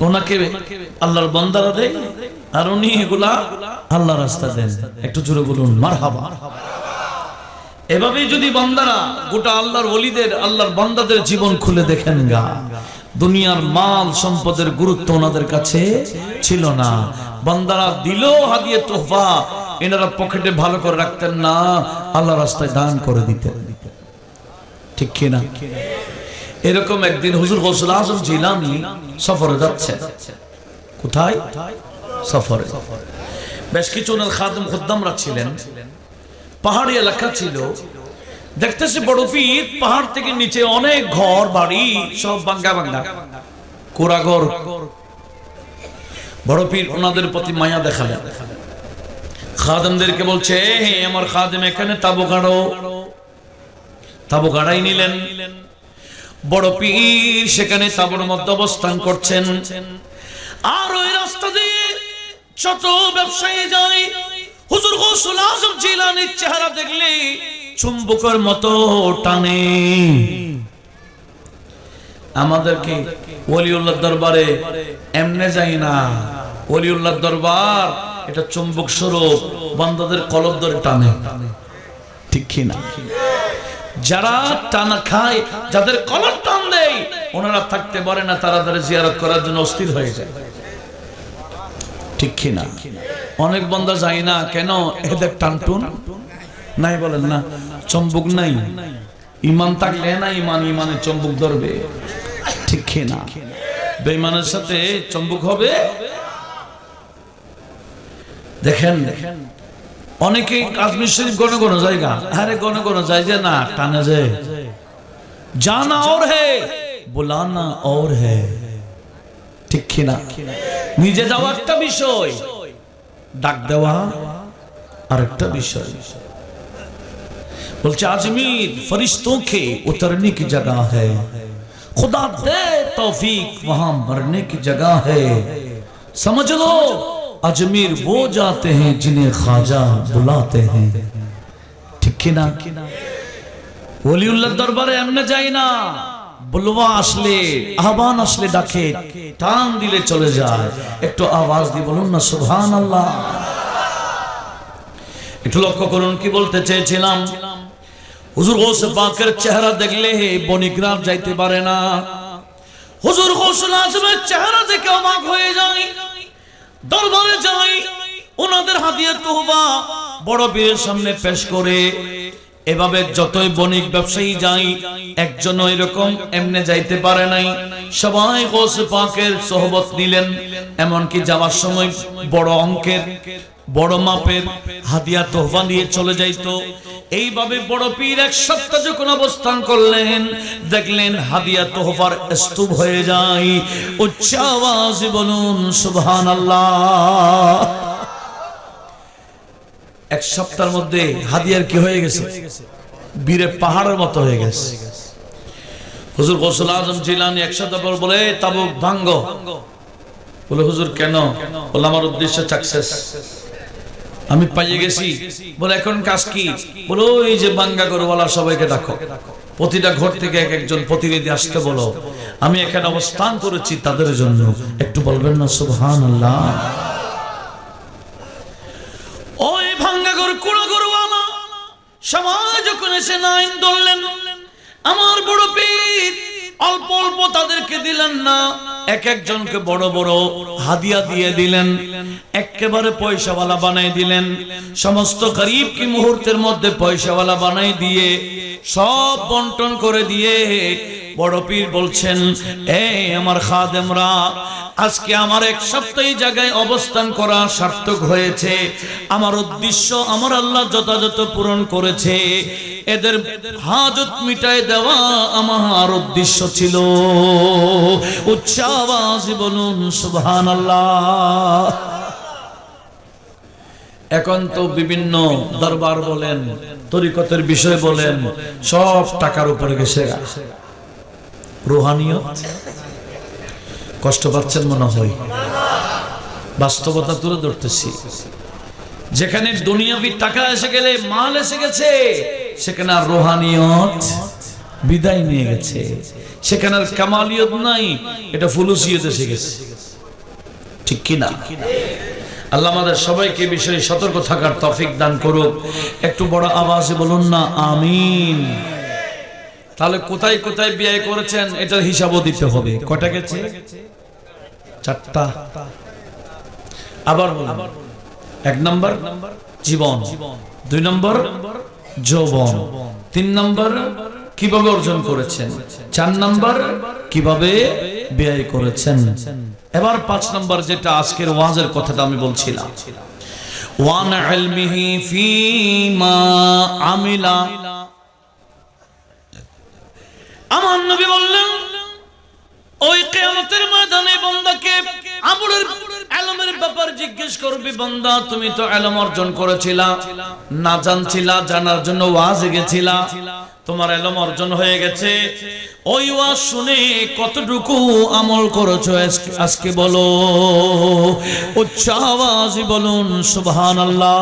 ওনাকে আল্লাহর বান্দারা দেয় আর উনি এগুলা আল্লাহর রাস্তা দেন। একটু জোরে বলুন মারহাবা। এভাবেই যদি বান্দারা গোটা আল্লাহর ওলিদের, আল্লাহর বান্দাদের জীবন খুলে দেখেন গা, দুনিয়ার মাল সম্পদের গুরুত্ব ওনাদের কাছে ছিল না। বান্দারা দিল হাদিয়ে তোহফা, এনারা পকেটে ভালো করে রাখতেন না, আল্লাহ রাস্তায় দান করে দিতেন, ঠিক কি না? এরকম একদিন হুজুর গৌসুল আজম জিলানী সফরে যাচ্ছেন। কোথায়? সফরে। বেশ কিছু ওনার খাদেম খুদ্দামরা ছিলেন, পাহাড়ি এলাকা ছিল। দেখতেছে বড় পীর পাহাড় থেকে নিচে অনেক ঘর বাড়ি সব ভাঙ্গা ভাঙ্গা কোরাঘর। বড় পীর ওনাদের প্রতি মায়া দেখালেন, খাদেমদেরকে বলছে, হে আমার খাদেম এখানে তাবু গাড়ো। তাবু গাড়াই নিলেন। বড় পীর সেখানে তাবুর মধ্যে অবস্থান করছেন। আর ওই রাস্তা দিয়ে যত ব্যবসায়ী যায়, হুজুর গৌসুল আজম জিলানীর চেহারা দেখলে চুম্বকের মতো টানে। আমাদেরকে ওলিউল্লাহর দরবারে এমনে যাই না, ওলিউল্লাহর দরবার এটা চুম্বক স্বরূপ, বান্দাদের কলব ধরে টানে, ঠিক কি না? যারা টানা খায়, যাদের কলব টান দেয়, ওনারা থাকতে পারে না, তারা তাদের জিয়ারত করার জন্য অস্থির হয়ে যায়, ঠিক কি না? অনেক বান্দা যায় না কেন? এদের টানটুন নাই, বলেন না, চম্বুক নাই। ইমান থাকলে না, ইমানের চম্বুক ধরবে, ঠিক কি না? বেঈমানের সাথে চম্বুক হবে। দেখেন অনেকে আজমির শরীফ গণ গণ জায়গা, আরে গণ গণ যায় যে না, টানে যে জানা और है बुलाना और है, ঠিক কি না? নিজে যাওয়া একটা বিষয়, ডাক দেওয়া আরেকটা বিষয়। बोलते अजमीर फरिश्तों के उतरने की जगह है, खुदा दे तौफीक वहां मरने की जगह है। समझ लो अजमीर वो जाते हैं जिन्हें ख्वाजा बुलाते हैं, ठीक है ना? ওলিউল্লাহর দরবারে এমনি যাই না, বুলওয়া আসলে, আহ্বান আসলে ডাকে, টান দিলে চলে যায়। একটু আওয়াজ দিয়ে বলুন না সুবহানাল্লাহ। একটু লক্ষ্য করুন কি বলতে চেয়েছিলাম। হুজুর গৌসে পাকের চেহারা দেখলে বণিকরা যাইতে পারে না। হুজুর গৌসুল আজমের চেহারা দেখে অবাক হয়ে যায়, দরবারে যাই, ওনাদের হাদিয়া তোহবা বড় পীরের সামনে পেশ করে। এভাবে যতই বণিক ব্যবসায়ী যাই, একজনও এরকম এমনি যাইতে পারে নাই। সবাই গৌসে পাকের সোহবত নিলেন। এমনকি যাওয়ার সময় বড় অঙ্কের, বড় মাপের হাদিয়া তোহফা নিয়ে চলে যাইতো। এইভাবে বড় পীর এক সপ্তাহ যখন অবস্থান করলেন, দেখলেন হাদিয়া তোহফার স্তূপ হয়ে যায়। উচ্চ আওয়াজে বলুন সুবহানাল্লাহ। এক সপ্তাহের মধ্যে হাদিয়ার কি হয়ে গেছে? বীরের পাহাড়ের মতো হয়ে গেছে। হুজুর গৌসুল আজম জিলানী এক সপ্তাহ পর বলে তাবুক ভাঙ্গো। বলে হুজুর কেন? বলে আমার উদ্দেশ্য সাকসেস, আমি পাইয়ে গেছি। বলে এখন কাজ কি? বলো ওই যে বাঙ্গা গরুওয়ালা সবাইকে ডাকো, প্রতিটা ঘর থেকে এক একজন প্রতিনিধি আসতে বলো, আমি এখানে অবস্থান করেছি তাদের জন্য। একটু বলবেন না সুবহানাল্লাহ। ওই ভাঙ্গা গরু, কুড়া গরুওয়ালা সবাই যখন এসে লাইন ধরলেন, আমার বড় পীর অল্প অল্প তাদেরকে দিলেন না, এক একজনকে বড় বড় হাদিয়া দিয়ে দিলেন, একেবারে পয়সাওয়ালা বানাই দিলেন। সমস্ত গরিব কি মুহূর্তের মধ্যে পয়সাওয়ালা বানাই দিয়ে সব বন্টন করে দিয়ে বড় পীর বলছেন, এই আমার খাদেমরা, আজকে আমার এক সপ্তাহ এই জায়গায় অবস্থান করা সার্থক হয়েছে। আমার উদ্দেশ্য আমার আল্লাহ যথাযথ পূরণ করেছে। এদের হাজত মিটাই দেওয়া আমার উদ্দেশ্য ছিল। উচ্চ আওয়াজে বলুন সুবহানাল্লাহ। এখন তো বিভিন্ন দরবার বলেন, তরিকতের বিষয় বলেন, সব টাকার উপরে গেছে। রুহানিয়ত কষ্ট পাচ্ছেন মনে হয়। বাস্তবতা তুলে ধরতেছি। যেখানে দুনিয়াবি টাকা এসে গেলে, মাল এসে গেছে, সেখানে আর রুহানিয়ত বিদায় নিয়ে গেছে। সেখানে আর কামালিয়ত নাই, এটা ফুলুসিয়ত এসে গেছে। ঠিক কি না? আল্লাহ আমাদের সবাইকে বিষয়ে সতর্ক থাকার তৌফিক দান করুক। একটু বড় আওয়াজে বলুন না আমিন। তাহলে কোথায় কোথায় ব্যয় করেছেন এটার হিসাবও দিতে হবে। কয়টা গেছে? 4টা। আবার বলুন। 1 নম্বর জীবন, 2 নম্বর যৌবন, 3 নম্বর কিভাবে অর্জন করেছেন, 4 নম্বর কিভাবে ব্যয় করেছেন। এবার 5 নম্বর যেটা আজকের ওয়াজের কথাটা আমি বলছিলাম, ওয়ান ইলমিহি ফীমা আমিলা। আমার নবী বললেন, ওই কিয়ামতের ময়দানে বান্দাকে আমলের ইলমের ব্যাপার জিজ্ঞেস করবে। বান্দা তুমি তো ইলম অর্জন করেছিলা, না জানছিলা, জানার জন্য ওয়াজে গেছিলা, তোমার ইলম অর্জন হয়ে গেছে। ওই ওয়াজ শুনে কতটুকু আমল করেছো আজকে বলো। উচ্চ আওয়াজে বলুন সুবহানাল্লাহ।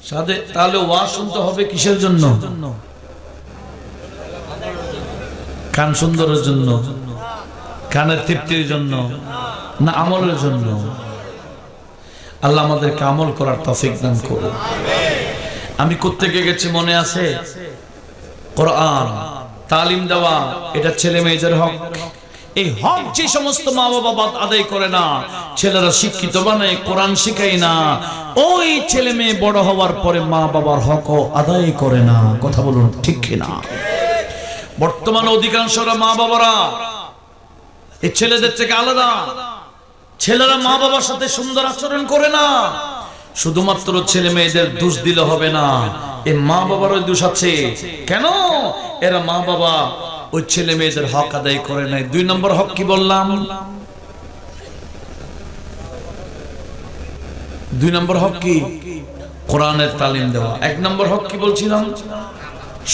সাথে তাহলে ওয়াজ শুনতে হবে কিসের জন্য? কান সুন্দরের জন্য, কানের তৃপ্তির জন্য, না আমলের জন্য? আল্লাহ আমাদেরকে আমল করার তৌফিক দান করুন। আমি কোত্থেকে গেছি মনে আছে? কোরআন তালিম দেওয়া, এটা ছেলে মেয়েদের হক। এই হক যে সমস্ত মা বাবা আদায় করে না, ছেলেরা শিক্ষিত বানায়, কোরআন শিখায় না, ওই ছেলে মেয়ে বড় হওয়ার পরে মা বাবার হক আদায় করে না। কথা বলুন ঠিক কিনা? বর্তমান অধিকাংশরা মা বাবারা এই ছেলেদের থেকে আলাদা। ছেলেরা মা বাবার সাথে সুন্দর আচরণ করে না। শুধুমাত্র ছেলে মেয়েদের দোষ দিলে হবে না, এই মা বাবারও দোষ আছে। কেন? এরা মা বাবা ওই ছেলে মেয়েদের হক আদায় করে নাই। 2 নম্বর হক কি বললাম? 2 নম্বর হক কি? কোরআনের তালিম দেওয়া। 1 নম্বর হক কি বলছিলাম?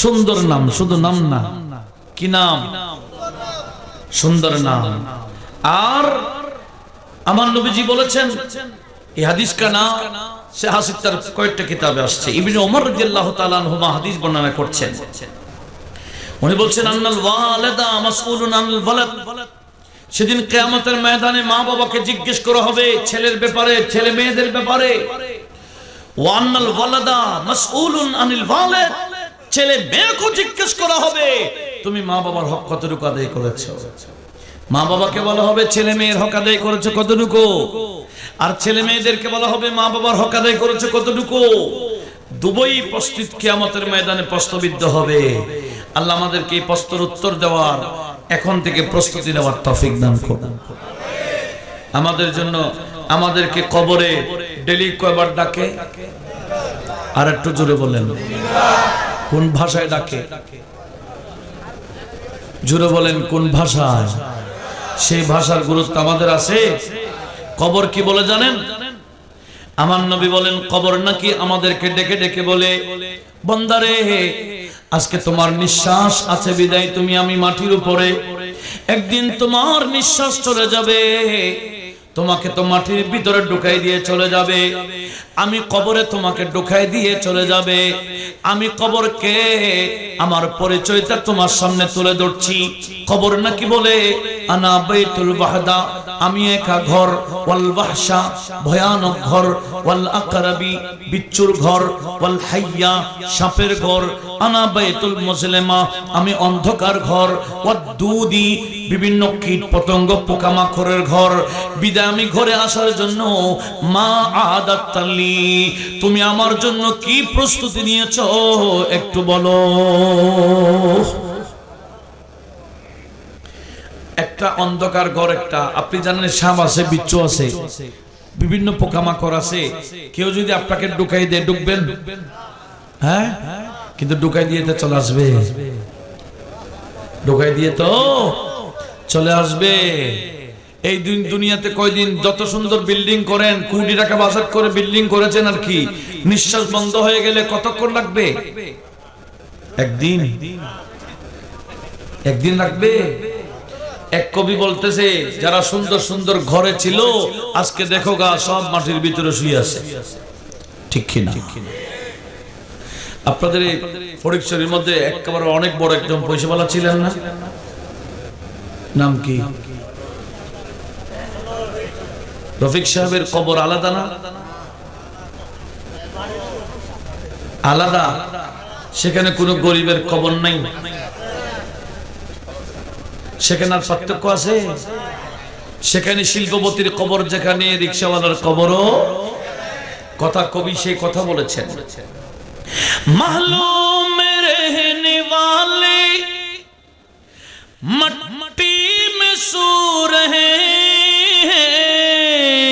সুন্দর নাম, শুধু নাম না, কি নাম? সুন্দর নাম। আর আমার নবীজি বলেছেন, এই হাদিস কা না সে হাদিস তার কয়েকটা কিতাবে আসছে। ইবনে ওমর রাদিয়াল্লাহু তাআলা আনহুমা হাদিস বর্ণনা করছেন। উনি বলছেন আন্নাল ওয়ালিদা মাসউলুন আনিল ওয়ালাদ, সেদিন কিয়ামতের ময়দানে মা বাবাকে জিজ্ঞেস করা হবে ছেলের ব্যাপারে, ছেলে মেয়েদের ব্যাপারে। ওয়া আন্নাল ওয়ালাদা মাসউলুন আনিল ওয়ালিদ, ছেলে মেয়েকে জিজ্ঞেস করা হবে তুমি মা বাবার হক কতটুকু আদায় করেছো। মা বাবাকে বলা হবে ছেলে মেয়ের হক আদায় করেছো কতটুকু, আর ছেলে মেয়েদেরকে বলা হবে মা বাবার হক আদায় করেছো কতটুকু। দুবই প্রস্তুত কিয়ামতের ময়দানে প্রশ্নবিদ্ধ হবে। আল্লাহ আমাদেরকে এই প্রশ্নের উত্তর দেওয়ার এখন থেকে প্রস্তুতি নেওয়ার তৌফিক দান করুন আমাদের জন্য। আমাদেরকে কবরে ডেলি কয়বার ডাকে? আর একটু জোরে বলেন, কোন ভাষায় ডাকে? জোরে বলেন, কোন ভাষায়? সেই ভাষার গুরুত্ব আমাদের আছে। কবর কি বলে জানেন? আমার নবী বলেন কবর নাকি আমাদেরকে ডেকে ডেকে বলে, বান্দারে আজকে তোমার নিঃশ্বাস আছে বিদায় তুমি আমি মাটির উপরে, একদিন তোমার নিঃশ্বাস চলে যাবে, তোমাকে তো মাটির ভিতরে ঢুকাই দিয়ে চলে যাবে, আমি কবরে তোমাকে ঢুকাই দিয়ে চলে যাবে। আমি কবরকে আমার পরিচয়টা তোমার সামনে তুলে ধরছি। কবর নাকি বলে আনা বাইতুল ওয়াহদা, আমি একা ঘর, ওয়াল ওয়াহশা ভয়ানক ঘর, ওয়াল আকরাবি বিচ্ছুর ঘর, ওয়াল হাইয়া সাপের ঘর, আনা বাইতুল মুসলিমা আমি অন্ধকার ঘর, ওয়াদ দুদি বিভিন্ন কীট পতঙ্গ পোকামাকড়ের ঘর। বিদায় আমি ঘরে আসার জন্য মা আদাতালি, তুমি আমার জন্য কি প্রস্তুতি নিয়েছো একটু বলো। একটা অন্ধকার ঘর, একটা আপনি জানেন সাপ আছে, বিচ্ছু আছে, বিভিন্ন পোকামাকড় আছে। কেউ যদি আপনাকে ঢুকাই দেয় ঢুকবেন? হ্যাঁ, কিন্তু ঢুকাই দিয়ে তো চলে আসবে, ঢুকাই দিয়ে তো চলে আসবে। এই দুনিয়াতে কয়দিন যত সুন্দর বিল্ডিং করেন, কোটি টাকা বাজেট করে বিল্ডিং করেছেন, আর কি নিঃশ্বাস বন্ধ হয়ে গেলে কতক্ষণ লাগবে? একদিন, একদিন লাগবে। এক কবি বলতেছে যারা সুন্দর সুন্দর ঘরে ছিল আজকে দেখো গা সব মাটির ভিতরে শুয়ে আছে। ঠিক কিনা? আপনাদের এই ফটিকছড়ির মধ্যে একেবারে অনেক বড় একজন পয়সাওয়ালা ছিলেন না, নাম কি? রফিক সাহেবের কবর আলাদা না? আলাদা। সেখানে কোনো গরিবের কবর নাই, সেখানে আর পার্থক্য আছে? সেখানে শিল্পপতির কবর যেখানে, রিকশাওয়ালার কবরও। কথা কবি সেই কথা বলেছেন, মাহলুম রহনে वाले मट्टी में सो रहे हैं,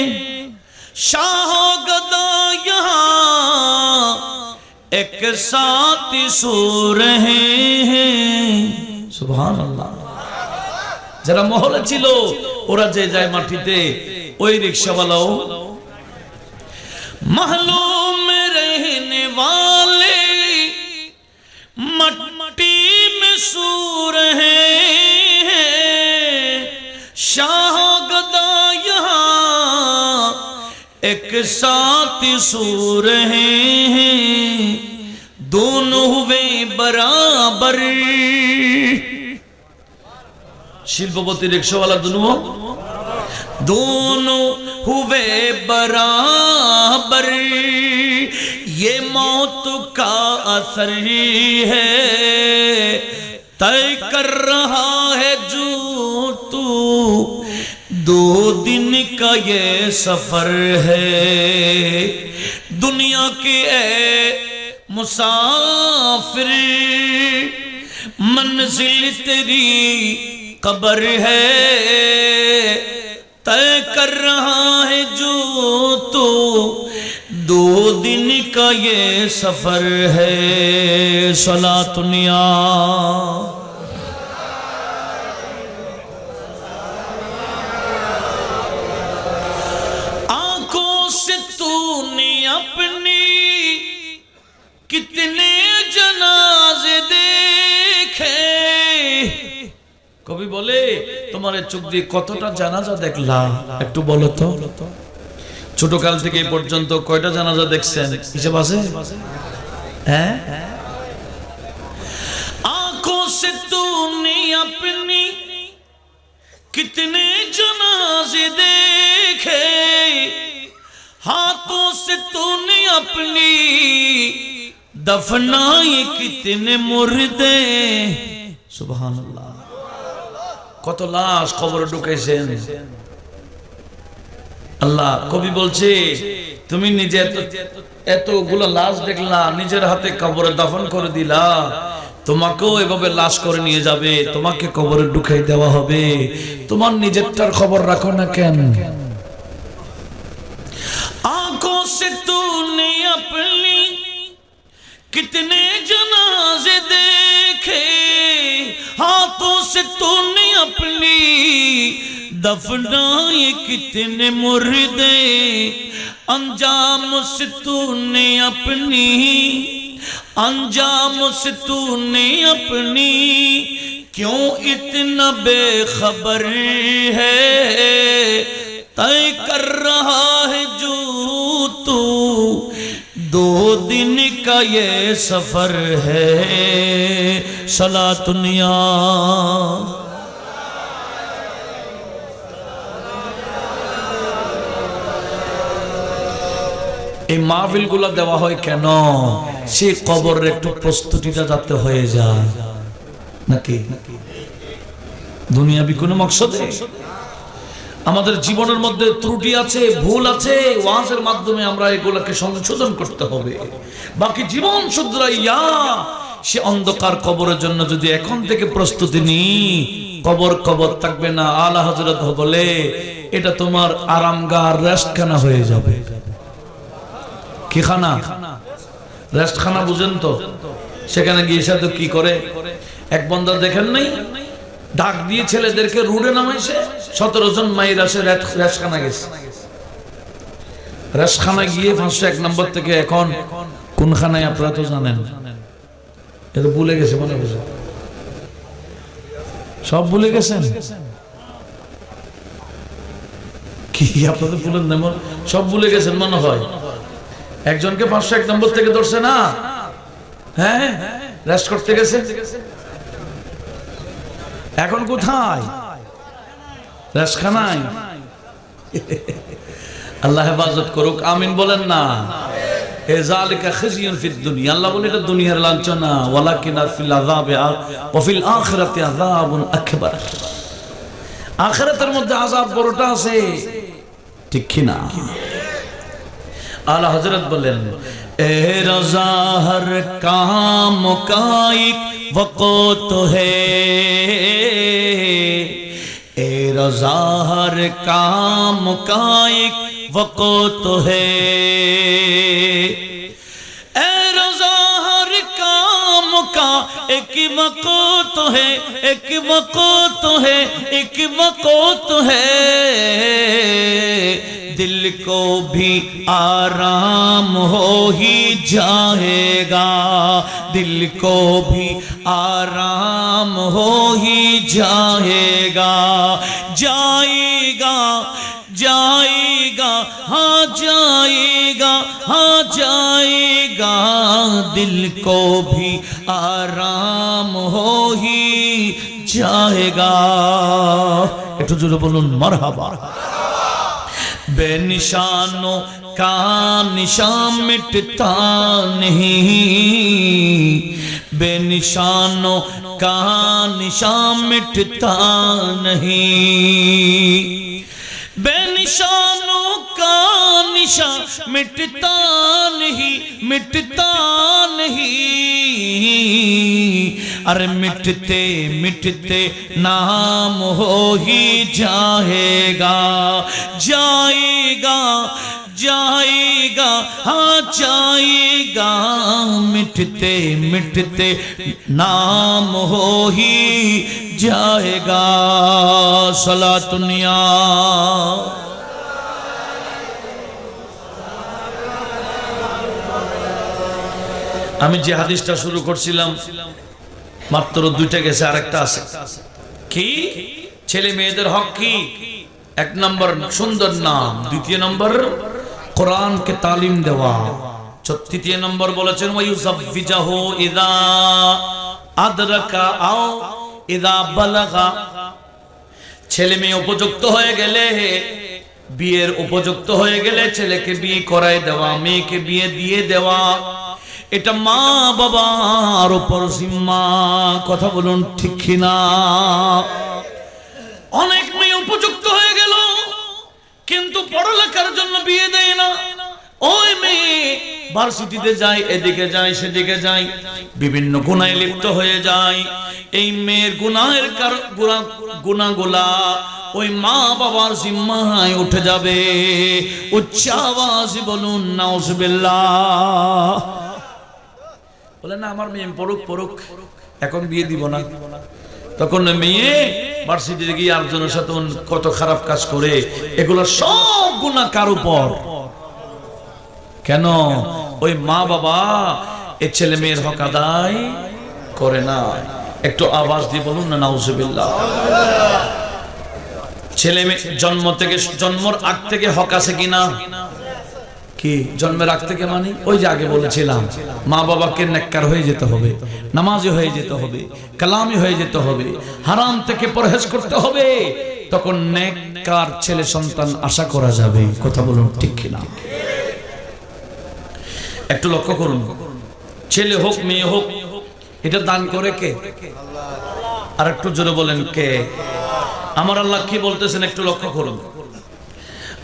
शाह गदा यहाँ एक साथ सो रहे हैं। सुभान अल्लाह। যারা মহলে ছিল ওরা যে যায় মাটিতে, ওই রিকশাওয়ালাও মাহলুম রহনে वाले मट्टी में सो रहे हैं, शाह गदा यहाँ एक साथ सो रहे हैं, दोनों हुए बराबर। शिल्पपति रिक्शावाला दोनों हुए बराबर, ये मौत का असर ही है, तय कर रहा है जो तू, 2 दिन का ये सफर है। दुनिया के ए मुसाफिर मंजिल तेरी कब्र है, तय कर रहा है जो तू, 2 दिन का ये सफर है। सलातुनिया आंखों से तूने अपनी कितने जनाजे देखे। কবি বলে তোমার চোখ দিয়ে কতটা জানাজা দেখলাম, একটু বলো তো। ছোটকাল থেকে এই পর্যন্ত কয়টা জানাজা দেখছেন হিসাব আছে? হ্যাঁ, आंखों से अपनी कितने जनाजे देखे, हाथों से तूने अपनी दफनाए कितने मुर्दे। सुबहानाल्लाह, কত লাশ কবরে ঢুকাইছেন আল্লাহ। কবি বলছে তুমি নিজে এতগুলো লাশ দেখলা, নিজের হাতে কবরে দাফন করে দিলা, তোমাকেও এভাবে লাশ করে নিয়ে যাবে, তোমাকে কবরে ঢুকাই দেওয়া হবে, তোমার নিজেরটার খবর রাখো না কেন? आंखों से तूने अपनी कितने जनाजे देखे, हाथों से तूने अपनी दफनाए कितने मुर्दे, अंजाम से तूने अपनी, अंजाम से तूने अपनी क्यों इतना बेखबर है, तय कर रहा है जो तू 2 दिन का ये सफर है। सलातुनिया এই মাহফিলগুলো দেওয়া হয় কেন? সে কবরের একটু প্রস্তুতিটা যাতে হয়ে যায় নাকি দুনিয়াবি কোনো মকসদে? আমাদের জীবনের মধ্যে ত্রুটি আছে, ভুল আছে, ওয়াজের মাধ্যমে আমরা এগুলোকে সংশোধন করতে হবে। বাকি জীবন শুধরাইয়া সে অন্ধকার কবরের জন্য যদি এখন থেকে প্রস্তুতি নিই, কবর কবর থাকবে না। আলা হযরত বলে এটা তোমার আরামগার রেস্টখানা হয়ে যাবে। কি খানা? রেস্টখানা বুঝেন তো? সেখানে গিয়ে সাথে কি করে এক বন্দা দেখেন নাই, ডাক দিয়ে ছেলেদেরকে রুডে নামাইছে, 17 জন মাইর আসে রেস্টখানা গেছে। রেস্টখানা গিয়ে 501 নম্বর থেকে এখন কোনখানায় আপনারা তো জানেন, এটা ভুলে গেছে মনে করছে, সব ভুলে গেছেন কি? আপনাদের ভুলেন না, সব ভুলে গেছেন মনে হয়। একজনকে 501 নম্বর থেকে ধরছে না, হ্যাঁ রেস্ট করতে গেছে। এখন কোথায়? রেস্টখানায়। আল্লাহ হেফাজত করুক, আমিন বলেন না। এযালিকা খিজিয়ুন ফিদ দুনিয়া, আল্লাহ বলে এটা দুনিয়ার লাঞ্ছনা। ওয়ালাকিনা ফিল আযাবি ওয়া ফিল আখিরাতি আযাবুন আকবার, আখিরাতের মধ্যে আযাব বড়টা আছে, ঠিক কি না? আলা হযরত বলেন এ রজা হর কাম কা এক वक़्त है, ए रज़ा हर काम का एक वक़्त है, ए रज़ा हर काम का एक वक़्त है, एक वक़्त है, एक वक़्त है, दिल को भी आराम हो ही जाएगा, दिल को भी आराम हो ही जाएगा, जाएगा जाएगा हाँ जाएगा हाँ जाएगा, दिल को भी आराम हो ही जाएगा। একটু জোরে বলুন মারহাবা। बेनिशानों का निशान मिटता नहीं, बेनिशानों का निशान मिटता नहीं, बेनिशानों का निशान मिटता नहीं, मिटता नहीं, अरे मिटते मिटते नाम हो ही जाएगा, जाएगा जाएगा हाँ जाएगा, मिटते मिटते नाम हो ही जाएगा। सलातुनिया আমি যে হাদিসটা শুরু করছিলাম মাত্র 2টা গেছে, আরেকটা আছে। কি? ছেলে মেয়েদের হক কি? 1 নম্বর সুন্দর নাম, 2 নম্বর কোরআনকে তালিম দেওয়া, 3 নম্বর বলেছেন ওয়ায়ুযাব্বিজাহু ইযা আদরাকা আও ইদা বালাগা, ছেলে মেয়ে উপযুক্ত হয়ে গেলে, বিয়ের উপযুক্ত হয়ে গেলে ছেলেকে বিয়ে করায় দেওয়া, মেয়েকে বিয়ে দিয়ে দেওয়া, এটা মা বাবার উপর জিম্মা। কথা বলুন ঠিক কিনা? অনেক মেয়ে উপযুক্ত হয়ে গেল কিন্তু পড়ালেখার জন্য বিয়ে দেয় না। ওই মেয়ে ভার্সিটিতে যায়, এদিকে যায় সেদিকে যায়, বিভিন্ন গুনাহে লিপ্ত হয়ে যায়। এই মেয়ের গুনাহের গুনাহগুলা ওই মা বাবার জিম্মায় উঠে যাবে। উচ্চ আওয়াজে বলুন নাউজুবিল্লাহ। বলে না আমার মেয়ে পড়ুক, এখন বিয়ে দিব না। তখন মেয়ে ভার্সিটিতে গিয়ে আরেকজনের সাথে কত খারাপ কাজ করে, এগুলো সব গুনাহ কার উপর? কেন? ওই মা বাবা এই ছেলে মেয়ের হক আদায় করে না। একটু আওয়াজ দিয়ে বলুন না নাউজুবিল্লাহ। ছেলে মেয়ে জন্মের আগ থেকে হক আছে কিনা? কি জন্মের আগ থেকে মানে ওই যে আগে বলেছিলাম, মা বাবাকে নেককার হয়ে যেতে হবে, নামাজি হয়ে যেতে হবে, কালামি হয়ে যেতে হবে, হারাম থেকে পরহেজ করতে হবে, তখন নেককার ছেলে সন্তান আশা করা যাবে। কথা বলুন ঠিক কিনা? একটু লক্ষ্য করুন, ছেলে হোক মেয়ে হোক, এটা দান করে কে? আর একটু জোরে বলেন কে? আমার আল্লাহ কি বলতেছেন একটু লক্ষ্য করুন।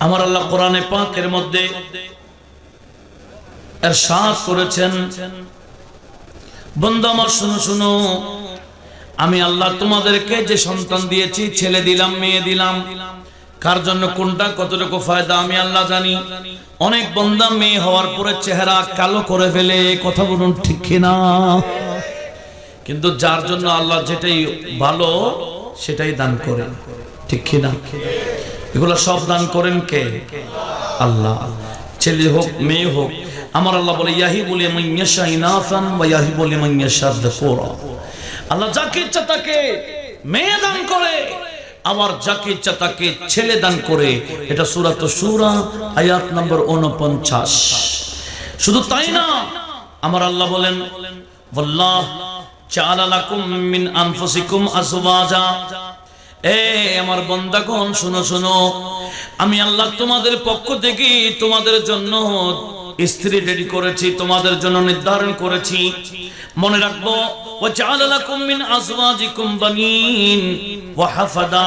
আমার আল্লাহ কোরআনে পাকের মধ্যে ইরশাদ করেছেন, বান্দা আমার শুনো শুনো, আমি আল্লাহ তোমাদেরকে যে সন্তান দিয়েছি, ছেলে দিলাম মেয়ে দিলাম, কার জন্য কোনটা কতটুকু ফায়দা আমি আল্লাহ জানি। অনেক বান্দা মেয়ে হওয়ার পরে চেহারা কালো করে ফেলে। কথা বলুন ঠিক কিনা? কিন্তু যার জন্য আল্লাহ যেটাই ভালো সেটাই দান করে, ঠিক কিনা? এগুলো সব দান করেন কে? আল্লাহ। ছেলে হোক মেয়ে হোক, আমার আল্লাহ বলে ইয়াহিবু লিমান ইয়াশা ইনাসান ওয়া ইয়াহিবু লিমান ইয়াশা যুকুরা। আল্লাহ যাকে ইচ্ছা তাকে মেয়ে দান করে, আবার যাকে ইচ্ছা তাকে ছেলে দান করে। এটা সূরাত সূরা আয়াত নম্বর 49। শুধু তাই না, আমার আল্লাহ বলেন ওয়াল্লাহ জাআলা লাকুম মিন আনফুসিকুম আজওয়াজা। আমার বান্দাগণ শুনো শুনো, আমি আল্লাহ তোমাদের পক্ষ থেকে তোমাদের জন্য স্ত্রী রেডি করেছি, তোমাদের জন্য নির্ধারণ করেছি। মনে রাখবো ওয়া জাআলা লাকুম মিন আজওয়াজিকুম বানিন ওয়া হাফাদা,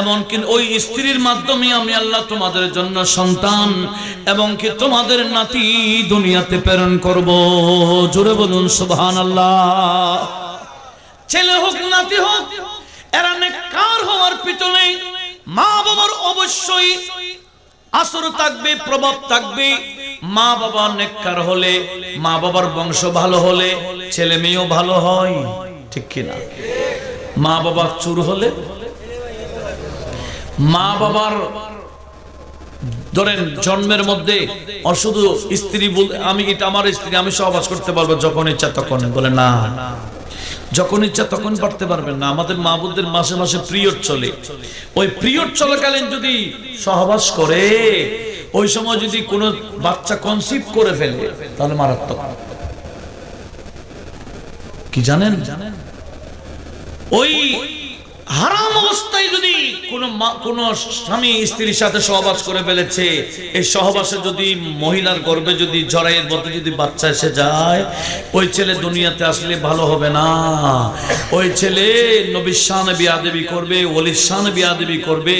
এমনকি ওই স্ত্রীর মাধ্যমে আমি আল্লাহ তোমাদের জন্য সন্তান এবং কি তোমাদের নাতি দুনিয়াতে প্রেরণ করব। জোরে বলুন সুবহানাল্লাহ। ছেলে হোক নাতি হোক, এরা নেককার হওয়ার পিছনে মা বাবার অবশ্যই আসর থাকবে, প্রভাব থাকবে। মা বাবা নেককার হলে, মা বাবার বংশ ভালো হলে ছেলে মেয়েও ভালো হয়, ঠিক কিনা? মা বাবা চুর হলে, মা বাবার ধরেন জন্মের মধ্যে শুধু স্ত্রী বলে আমি এটা আমার স্ত্রী, আমি সহবাস করতে পারবো যখন ইচ্ছা তখন, বলে না, যখন ইচ্ছা তখন পারতে পারবেন না। আমাদের মা বোনদের মাসে মাসে পিরিয়ড চলে, ওই পিরিয়ড চলাকালীন যদি সহবাস করে, ওই সময় যদি কোনো বাচ্চা কনসিভ করে ফেলে তাহলে মারাত্মক। কি জানেন? ওই হারাম অবস্থায় যদি কোন স্বামী স্ত্রীর সাথে সহবাস করে ফেলেছে, এই সহবাসে যদি মহিলার গর্ভে যদি জরায়ের মধ্যে যদি বাচ্চা এসে যায়, ওই ছেলে দুনিয়াতে আসলে ভালো হবে না। ওই ছেলে নবীর শানে বিয়াদবি করবে, ওলির শানে বিয়াদবি করবে,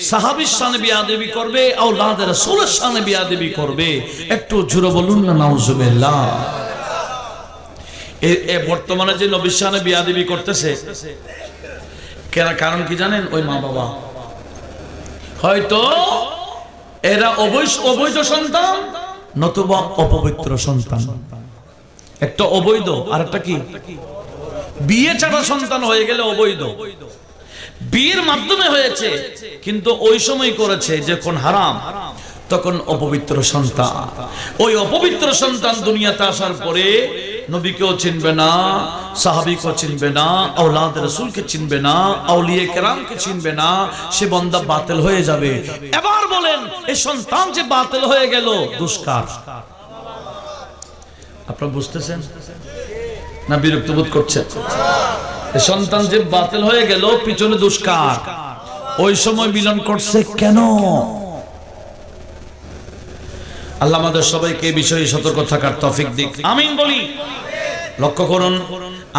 সাহাবীর শানে বিয়াদবি করবে, আওলাদ রাসূলের শানে বিয়াদবি করবে। একটু জোরে বলুন না নাউজুবিল্লাহ। বর্তমানে যে নবীর শানে বিয়াদবি করতেছে, কারণ কি জানেন? ওই মা বাবা হয়তো এরা অবৈধ সন্তান নতুবা অপবিত্র সন্তান। একটা অবৈধ আর একটা কি বিয়ে ছাড়া সন্তান হয়ে গেলে অবৈধ। বিয়ের মাধ্যমে হয়েছে কিন্তু ওই সময় করেছে যখন হারাম, তখন অপবিত্র সন্তান। ওই অপবিত্র সন্তান দুনিয়াতে আসার পরে নবীকেও চিনবে না, সাহাবীকেও চিনবে না, আওলাদ রাসূলকে চিনবে না, আউলিয়া কেরামকে চিনবে না, সে বান্দা বাতিল হয়ে যাবে। এবার বলেন, এই সন্তান যে বাতিল হয়ে গেল, দুষ্কার। আপনারা বুঝতেছেন না বিরক্ত বোধ করছেন? সন্তান যে বাতিল হয়ে গেল পিছনে দুষ্কার, ওই সময় মিলন করছে কেন? আল্লাহ আমাদের সবাইকে এই বিষয়ে সতর্ক থাকার তৌফিক দিক, আমিন বলি। লক্ষ্য করুন,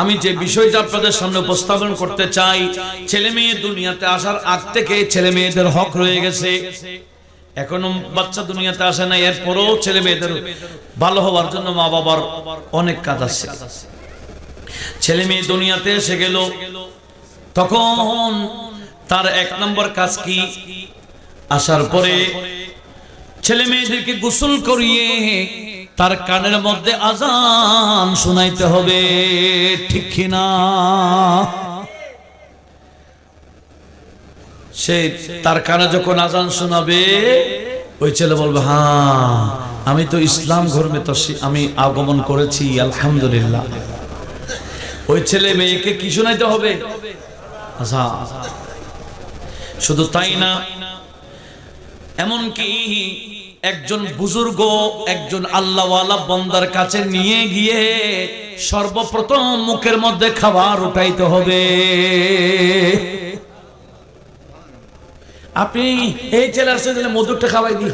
আমি যে বিষয়টা আপনাদের সামনে উপস্থাপন করতে চাই, ছেলে মেয়ে দুনিয়াতে আসার আগ থেকে ছেলে মেয়েদের হক রয়ে গেছে। এখনো বাচ্চা দুনিয়াতে আসে না, এরপরও ছেলে মেয়েদের ভালো হওয়ার জন্য মা বাবার অনেক কাজ আছে। ছেলে মেয়ে দুনিয়াতে এসে গেল, তখন তার এক নম্বর কাজ কি? আসার পরে ছেলে মেয়েদেরকে গোসল করিয়ে তার কানের মধ্যে আজান শোনাইতে হবে, ঠিক কিনা? সে তার কানে যখন আজান শোনাবে, ওই ছেলে বলবে, হ্যাঁ আমি তো ইসলাম ধর্মে তো আমি আগমন করেছি, আলহামদুলিল্লাহ। ওই ছেলে মেয়েকে কি শোনাইতে হবে? আজান। শুধু তাই না, এমনকি একজন বুজুর্গ একজন আল্লাহওয়ালা বান্দার কাছে নিয়ে গিয়ে সর্বপ্রথম মুখের মধ্যে খাবার উঠাইতে হবে। আপনি এই ছেলে আসছে মধুটা খাওয়াই দি,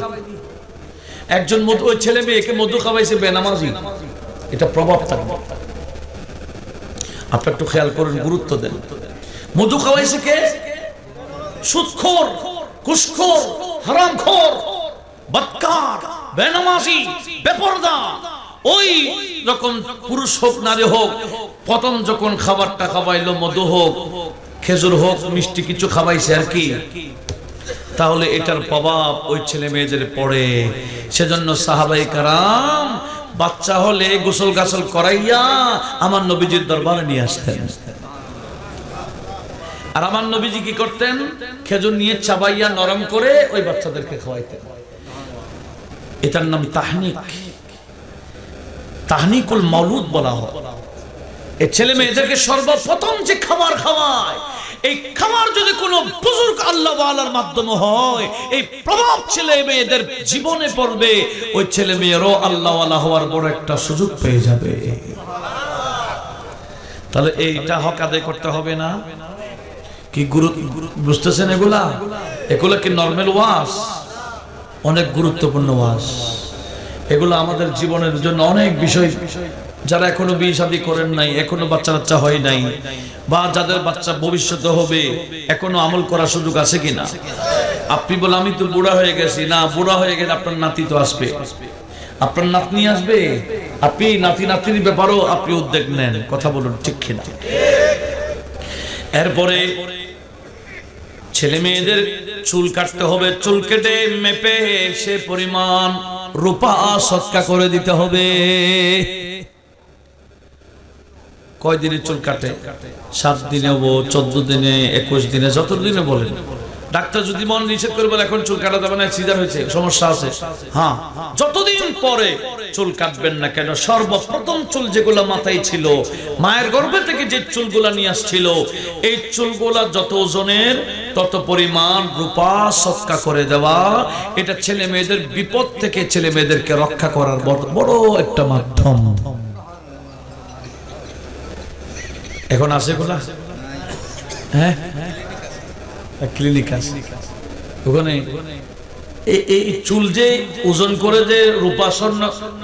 একজন ওই ছেলে মেয়েকে মধু খাওয়াইছে বেনামাজি, এটা প্রভাব থাকবে। আপনি একটু খেয়াল করুন, গুরুত্ব দেন। মধু খাওয়াইছে কে? সুদখোর, ঘুষখোর, হারামখোর, বদকার, বেনামাজি, বেপরদা। ওই রকম পুরুষ হোক নারী হোক, প্রথম যখন খাবারটা খাওয়াইলো, মধু হোক, খেজুর হোক, মিষ্টি কিছু খাওয়াইছে আর কি, তাহলে এটার প্রভাব ওই ছেলে মেয়েদের পড়ে। সেজন্য সাহাবায়ে কেরাম বাচ্চা হলে গোসল গাসল করাইয়া আমার নবীজির দরবারে নিয়ে আসতেন। আর আমার নবীজি কি করতেন? খেজুর নিয়ে চাবাইয়া নরম করে ওই বাচ্চাদেরকে খাওয়াইতেন। এটার নাম তাহনিক, তাহনিকুল মাউলুদ বলা হয়। এই ছেলে মেয়েদেরকে সর্বপ্রথম যে খাবার খাওয়ায়, এই খাবার যদি কোনো বুজুর্গ আল্লাহ ওয়ালার মাধ্যমে হয়, এই প্রভাব ছেলে মেয়েদের জীবনে পড়বে। ওই ছেলে মেয়েরও আল্লাহ ওয়ালা হওয়ার বড় একটা সুযোগ পেয়ে যাবে। তাহলে এইটা হক আদায় করতে হবে না? কি বুঝতেছেন? এগুলা কি নরমাল ওয়াজ? অনেক গুরুত্বপূর্ণ ওয়াজ। এগুলো আমাদের জীবনের জন্য অনেক বিষয়। যারা এখনো বিয়ে শাদী করেন নাই, এখনো বাচ্চা কাচ্চা হয় নাই, বা যাদের বাচ্চা ভবিষ্যতে হবে, এখনো আমল করার সুযোগ আছে কিনা? আপনি বলে আমি তো বুড়া হয়ে গেছি, না, বুড়া হয়ে গেলে আপনার নাতি তো আসবে, আপনার নাতনি আসবে, আপনি নাতি নাতনির ব্যাপারেও আপনি উদ্যোগ নেন। কথা বলুন, ঠিক কিনা? এরপরে ছেলে মেয়েদের চুল কাটতে হবে, চুল কেটে মেপে সে পরিমাণ রূপা সৎকা করে দিতে হবে। কয় দিনে চুল কাটে? 7 দিনে, 14 দিনে, 21 দিনে, যত দিনে বলেন। ডাক্তার যদি মন নিষেধ করে বলে এখন চুল কাটা যাবে না, সিজার হয়েছে, সমস্যা আছে, হ্যাঁ, যতদিন পরে চুল কাটবেন না কেন, সর্বপ্রথম চুল যেগুলো মাথায় ছিল, মায়ের গর্ভে থেকে যে চুলগুলা নিয়ে আসছিল, এই চুলগুলা যত ওজনের তত পরিমাণ রূপা সৎকা করে দেওয়া। এটা ছেলে মেয়েদের বিপদ থেকে ছেলে মেয়েদেরকে রক্ষা করার বড় একটা মাধ্যম। এখন আছে এগুলা? হ্যাঁ, ক্লিনিক আছে ওখানে। এই চুল যে ওজন করে যে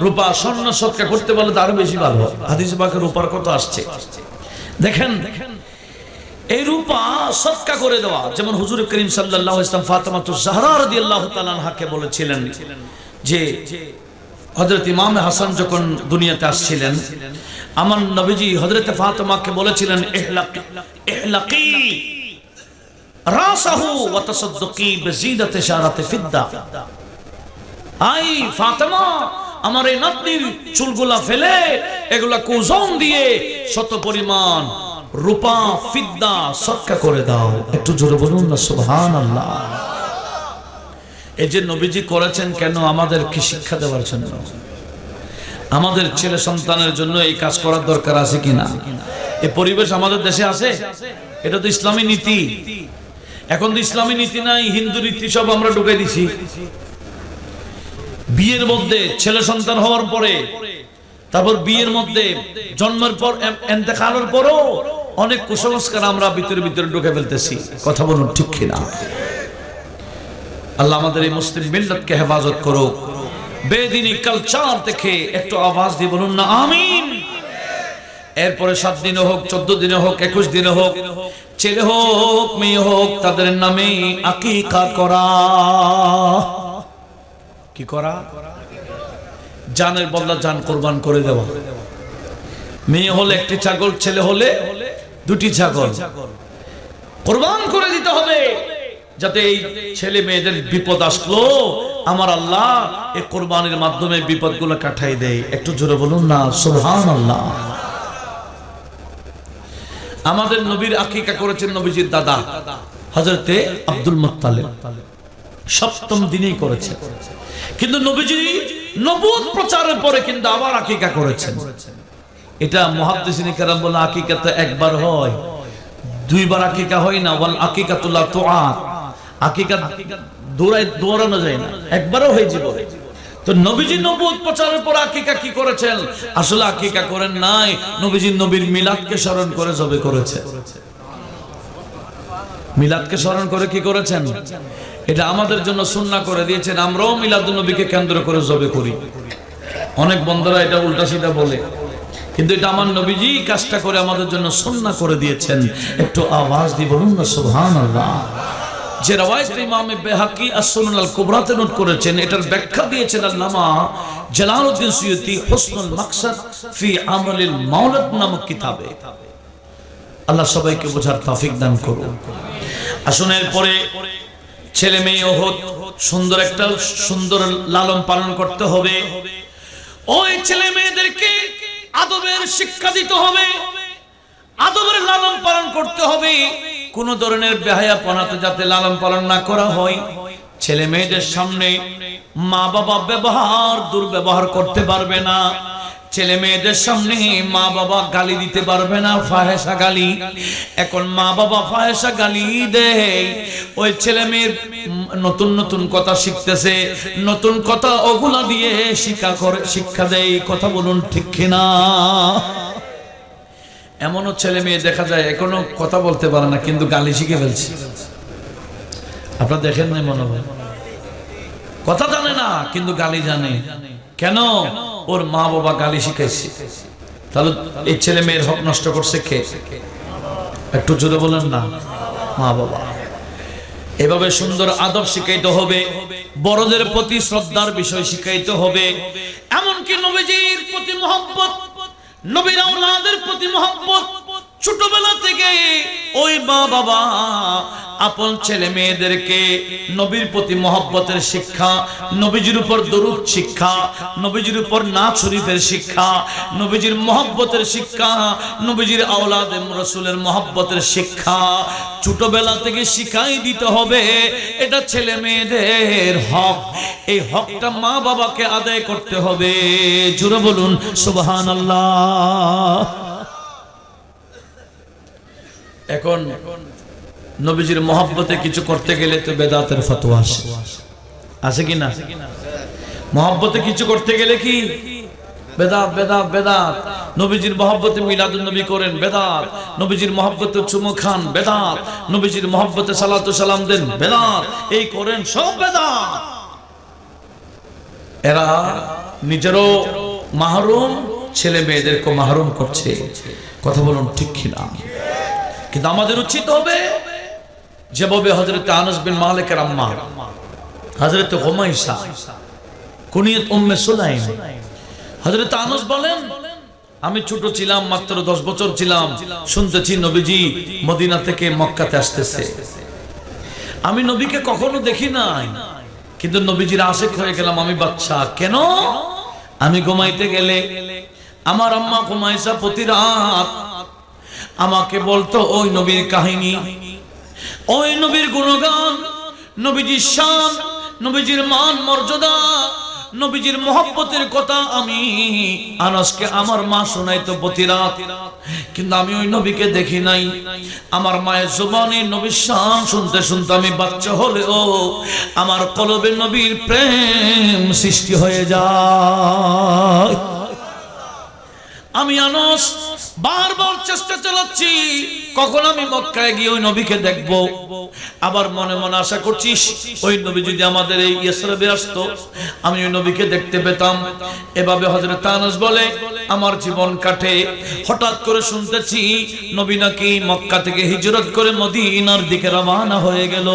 রূপা স্বর্ণ সৎকা করতে পারলে তারও বেশি ভালো। হাদিসে পাকে রূপার কত আসছে দেখেন। এই রূপা সৎকা করে দেওয়া, যেমন হুজুর করিম সাল্লাল্লাহু আলাইহি ওয়াসাল্লাম ফাতেমাতুজ জাহরা রাদিয়াল্লাহু তাআলা আনহাকে বলেছিলেন যে হযরত ইমাম হাসান যখন দুনিয়াতে আসছিলেন, আমার নবীজি হযরত ফাতেমাকে বলেছিলেন, ইহলাকি রাসাহু ওয়া তাসাদ্দাকি বিজিদাতি শারাতি ফিদ্দা। আই ফাতেমা, আমার এই নাতনির চুলগুলা ফেলে এগুলা ওজন দিয়ে শত পরিমাণ রূপা ফিদ্দা সৎকা করে দাও। একটু জোরে বলুন না সুবহানাল্লাহ। এই যে নবীজি করেছেন কেন? আমাদের কি শিক্ষা দেওয়ার জন্য, আমাদের ছেলে সন্তানের জন্য এই কাজ করার দরকার আছে কিনা? এই পরিবেশ আমাদের দেশে আছে? এটা তো ইসলামী নীতি। এখন তো ইসলামী নীতি নাই, হিন্দু নীতি সব আমরা ঢুকাই দিছি। বিয়ের মধ্যে ছেলে সন্তান হওয়ার পরে, তারপর বিয়ের মধ্যে, জন্মের পর, ইন্তেকালের পরও অনেক কুসংস্কার আমরা ভিতরে ভিতরে ঢুকে ফেলতেছি, কথা বলুন ঠিক কিনা? আল্লাহ আমাদের এই মুসলিম মিল্লাতকে হেফাজত করুক। বেদিনী কালচার থেকে একটু আওয়াজ দিয়ে বলুন না আমিন। এরপরে 7 দিনে হোক, 14 দিনে হোক, 21 দিনে হোক, ছেলে হোক মেয়ে হোক, তাদের নামে আকিকা করা। কি করা? জানের বদলা জান কোরবান করে দেওয়া। মেয়ে হলে 1টি ছাগল, ছেলে হলে 2টি ছাগল কোরবান করে দিতে হবে, যাতে এই ছেলে মেয়েদের বিপদ আসলো আমার আল্লাহ এই কোরবানির মাধ্যমে বিপদগুলো কাটাই দেয়। একটু জোরে বলুন না সুবহানাল্লাহ। আমাদের নবীর আকিকা করেছেন নবীজির দাদা হযরতে আব্দুল মুত্তালিব, 7ম দিনেই করেছেন। কিন্তু নবীজি নবুয়ত প্রচারের পরে কিন্তু আবার আকিকা করেছেন। এটা মুহাদ্দিসিনে কেরাম বলে আকিকা তো একবার হয়, 2বার আকিকা হয় না। ওয়াল আকিকাতুল লা তুআত, আকিকা দৌড়ানো যায় না, একবারও হয়ে যাবে। তো নবীজি নবুয়ত প্রচারের পর আকিকা কি করেছেন? আসলে আকিকা করেন নাই, নবীজি নবীর মিলাদকে স্মরণ করে জবে করেছেন। মিলাদকে স্মরণ করে কি করেছেন? এটা আমাদের জন্য সুন্নাহ করে দিয়েছেন। আমরাও মিলাদুন নবীকে কেন্দ্র করে জবে করি। অনেক বন্ধুরা এটা উল্টা সিধা বলে, কিন্তু এটা আমার নবীজি কাজটা করে আমাদের জন্য সুন্নাহ করে দিয়েছেন। একটু আওয়াজ দিয়ে বলুন না সুবহানাল্লাহ। যে রওয়ায়াত ইমাম বাইহাকি আস-সুনান আল-কুবরাতে নোট করেছেন, এটার ব্যাখ্যা দিয়েছেন আল্লামা জালালউদ্দিন সুয়ুতী হুসনুল মাকসাদ ফি আমালিল মাওলাদ নামক কিতাবে। আল্লাহ সবাইকে বোঝার তৌফিক দান করুন। আসুন এরপরে ছেলে মেয়ে ওহদ সুন্দর লালন পালন করতে হবে। ওই ছেলে মেয়েদেরকে আদবের শিক্ষা দিতে হবে, আদবের লালন পালন করতে হবে। কোন ধরনের বেহায়াপনাতে যাতে লালন পালন না করা হয়। ছেলে মেয়েদের সামনে মা বাবা দুর্ব্যবহার করতে পারবে না। ছেলে মেয়েদের সামনে মা বাবা গালি দিতে পারবে না, ফাহেসা গালি। এখন মা বাবা ফাহেসা গালি দেয়, ওই ছেলে মেয়ের নতুন কথা শিখতেছে, নতুন কথা ওগুলা দিয়ে শিক্ষা দেয়। কথা বলুন ঠিক কিনা? এমনও ছেলে মেয়ে দেখা যায় এখনো কথা বলতে পারে না, কিন্তু গালি শিখে ফেলছে। আপনারা দেখেন না, মনে হয় কথা জানে না কিন্তু গালি জানে। কেন? ওর মা বাবা গালি শিখাইছে। তাহলে এই ছেলে মেয়ের হক নষ্ট করছে কে? একটু জোরে বলেন না, মা বাবা। এভাবে সুন্দর আদব শিখাইতে হবে, বড়দের প্রতি শ্রদ্ধার বিষয় শিখাইতে হবে। এমনকি নবীজির প্রতি মহব্বত, নবীর আওলাদের প্রতি মহব্বত ছোটবেলা থেকে ওই মা বাবা আপন ছেলে মেয়েদেরকে নবীর প্রতি মহব্বতের শিক্ষা, নবীজির উপর দরুদ শিক্ষা, নবীজির উপর নাত শরীফের শিক্ষা, নবীজির মহব্বতের শিক্ষা, নবীজির আওলাদ রাসূলের মহব্বতের শিক্ষা ছোটবেলা থেকে শিখাই দিতে হবে। এটা ছেলে মেয়েদের হক। এই হকটা মা বাবাকে আদায় করতে হবে। জোরে বলুন সুবহানাল্লাহ। এখন নবীজির মহব্বতে কিছু করতে গেলে তো বেদাতের ফতোয়া আছে কি না? মহব্বতে কিছু করতে গেলে কি বেদাত বেদাত বেদাত। নবীজির মহব্বতে মিলাদুন নবী করেন, বেদাত। নবীজির মহব্বতে চুমু খান, বেদাত। নবীজির মহব্বতে সালাতু সালাম দেন, বেদাত। এই করেন, সব বেদাত। এরা নিজেরও মাহরুম, ছেলে মেয়েদেরকে মাহরুম করছে। কথা বলুন ঠিক কিনা? কিন্তু আমাদের উচিত হবে যেভাবে হযরত আনাস বিন মালিকের আম্মা হযরত হুমায়সা কুনিয়াত উম্মে সুলাইম, হযরত আনাস বলেন, আমি ছোট ছিলাম, মাত্র 10 বছর ছিলাম, শুনতেছি নবীজি মদিনা থেকে মক্কাতে আসতেছে। আমি নবীকে কখনো দেখি নাই, কিন্তু নবীজির আশিক হয়ে গেলাম। আমি বাচ্চা। কেন? আমি ঘুমাইতে গেলে আমার আম্মা হুমায়সা প্রতি রাত আমাকে বলতো ওই নবীর কাহিনী, ওই নবীর গুণগান, নবীজির শান, নবীজির মান মর্যাদা, নবীজির মহব্বতের কথা আমি আনাসকে আমার মা শোনাইতো প্রতি রাত। কিন্তু আমি ওই নবীকে দেখি নাই। আমার মায়ের জবানে নবীর শান শুনতে শুনতে আমি বাচ্চা হলেও আমার কলবে নবীর প্রেম সৃষ্টি হয়ে যায়। আমি আনাস বারবার চেষ্টা চালাচ্ছি কখন আমি মক্কায় গিয়ে ওই নবীকে দেখব। আবার মনে মনে আশা করছিস ওই নবী যদি আমাদের এই ইসরাবে আসতো আমি ওই নবীকে দেখতে পেতাম। এভাবে হযরত আনাস বলে আমার জীবন কাটে। হঠাৎ করে শুনতেছি নবী নাকি মক্কা থেকে হিজরত করে মদিনার দিকে রওনা হয়ে গেল।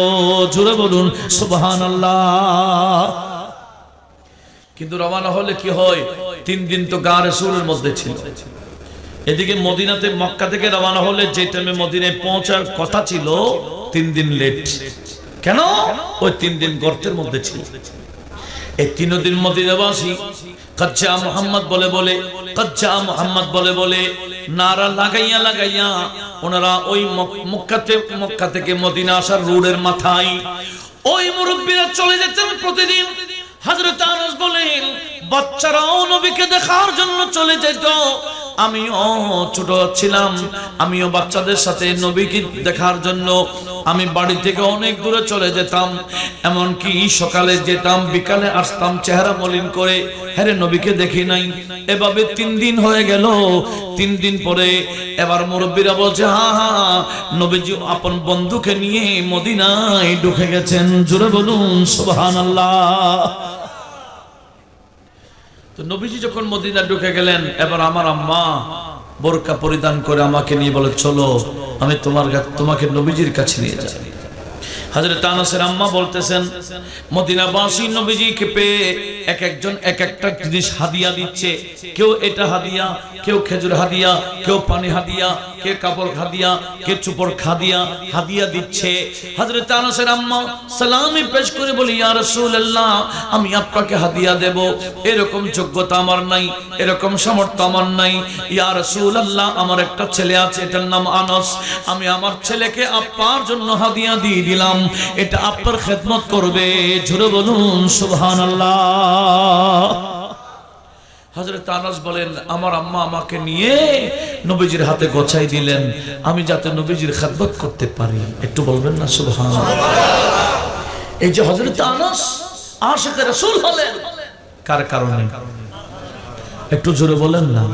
জোরে বলুন সুবহানাল্লাহ। কিন্তু রওনা হলে কি হয়, 3 দিন তো গারে সুরের মধ্যে ছিল। এদিকে মদিনাতে মক্কা থেকে রওনা হলে যে টাইমে মদিনায় পৌঁছার কথা ছিল 3 দিন লেট। কেন? ওই 3 দিন গর্তের মধ্যে ছিল। এই 3 দিন মদিনাবাসী কচ্চা মুহাম্মদ বলে বলে কচ্চা মুহাম্মদ বলে বলে নারা লাগাইয়া লাগাইয়া ওনারা ওই মক্কা থেকে মদিনা আসার রোডের মাথায় ওই মুরব্বীরা চলে যেতেন প্রতিদিন। হযরত আনাস বলেন বাচ্চারাও নবীকে দেখার জন্য চলে যেত। আমিও ছোট ছিলাম, আমিও বাচ্চাদের সাথে নবীকে দেখার জন্য আমি বাড়ি থেকে অনেক দূরে চলে যেতাম। এমনকি সকালে যেতাম বিকালে আসতাম চেহারা মলিন করে, হ্যাঁ নবীকে দেখি নাই। এভাবে 3 দিন হয়ে গেল। 3 দিন পরে এবার মুরব্বীরা বলছে হ্যাঁ হ্যাঁ নবীজি আপন বন্ধুকে নিয়ে মদিনায় ঢুকে গেছেন। জোরে বলুন সুবহানাল্লাহ। তো নবীজি যখন মদিনা ঢুকে গেলেন এবার আমার আম্মা বোরকা পরিধান করে আমাকে নিয়ে বলে চলো আমি তোমাকে নবীজির কাছে নিয়ে যাই। হযরত আনাসের আম্মা বলতেছেন মদিনাবাসী নবীজিকে পেয়ে এক একজন এক একটা জিনিস হাদিয়া দিচ্ছে। কেউ এটা হাদিয়া, কেউ খেজুর হাদিয়া, কেউ পানি হাদিয়া, কে কাপড় হাদিয়া, কে চুপড় হাদিয়া হাদিয়া দিচ্ছে। হযরত আনাসের আম্মা সালামি পেশ করে বলি ইয়া রাসূলুল্লাহ আমি আপনাকে হাদিয়া দেব এরকম যোগ্যতা আমার নাই, এরকম সামর্থ্য আমার নাই। ইয়া রাসূলুল্লাহ আমার একটা ছেলে আছে এটার নাম আনাস, আমি আমার ছেলেকে আপনার জন্য হাদিয়া দিয়ে দিলাম, এটা আপনার খেদমত করবে। জোরে বলুন সুবহানাল্লাহ। হযরত আনাস বলেন আমার আম্মা আমাকে নিয়ে নবীজির হাতে গোছাই দিলেন আমি যাতে নবীজির খেদমত করতে পারি। একটু বলবেন না সুবহানাল্লাহ। এই যে হযরত আনাস আশিক রাসূল হলেন কার কারণে? একটু জোরে বলেন না।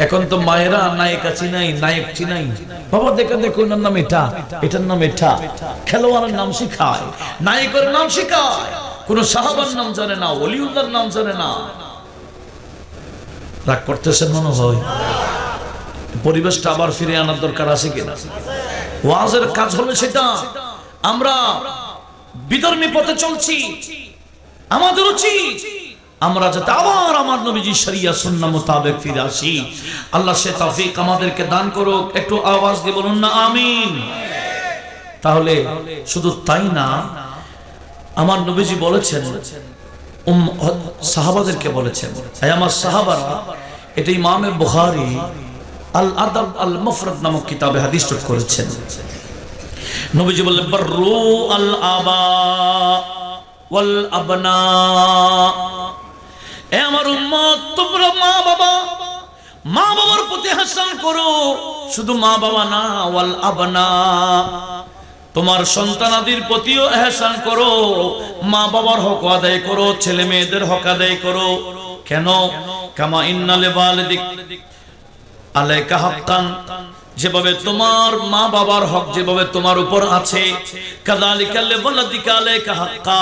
এখন তো মায়েরা নায়িকা চিনাই, নায়ক চিনাই, বাবা দেখে দেখো ওনার নাম এটা, এটার নাম এটা, খেলোয়াড়ের নাম শিখায়, নায়কের নাম শিখায়, কোন সাহাবার নাম জানে না, ওলিউল্লাহর নাম জানে না। রাগ করতেছেন মনে হয়? পরিবেশটা আবার ফিরে আনার দরকার আছে কিনা? ওয়াজের কাজ হলো সেটা। আমরা বিধর্মী পথে চলছি, আমাদের উচিত আমরা যাতে আবার আমার নবীজি শরিয়া সুন্নাহ মোতাবেক ফিরে আসি। আল্লাহ সে তৌফিক আমাদেরকে দান করুক। একটু আওয়াজ দিয়ে বলুন না আমিন। তাহলে শুধু তাই না, আমার নবীজি বলেছেন সাহাবাদেরকে বলেছেন হে আমার সাহাবারা, এটা ইমাম বুখারী আল আদব আল মুফরাদ নামক কিতাবে হাদিস যোগ করেছেন। নবীজি বললেন বাররু আল আবা ওয়াল আবনা, এ আমার উম্মত তোমরা মা বাবার প্রতি ইহসান করো। শুধু মা বাবা না, ওয়াল আবনা তোমার সন্তানাদির প্রতিও ইহসান করো। মা বাবার হক আদায় করো, ছেলে মেয়েদের হক আদায় করো। কেন? কামা ইন্না লিওয়ালিদিক আলাইকা হাক্কান, যেভাবে তোমার মা বাবার হক যেভাবে তোমার উপর আছে, কাযালিকা লিওয়ালিদিকা আলাইকা হাক্কা,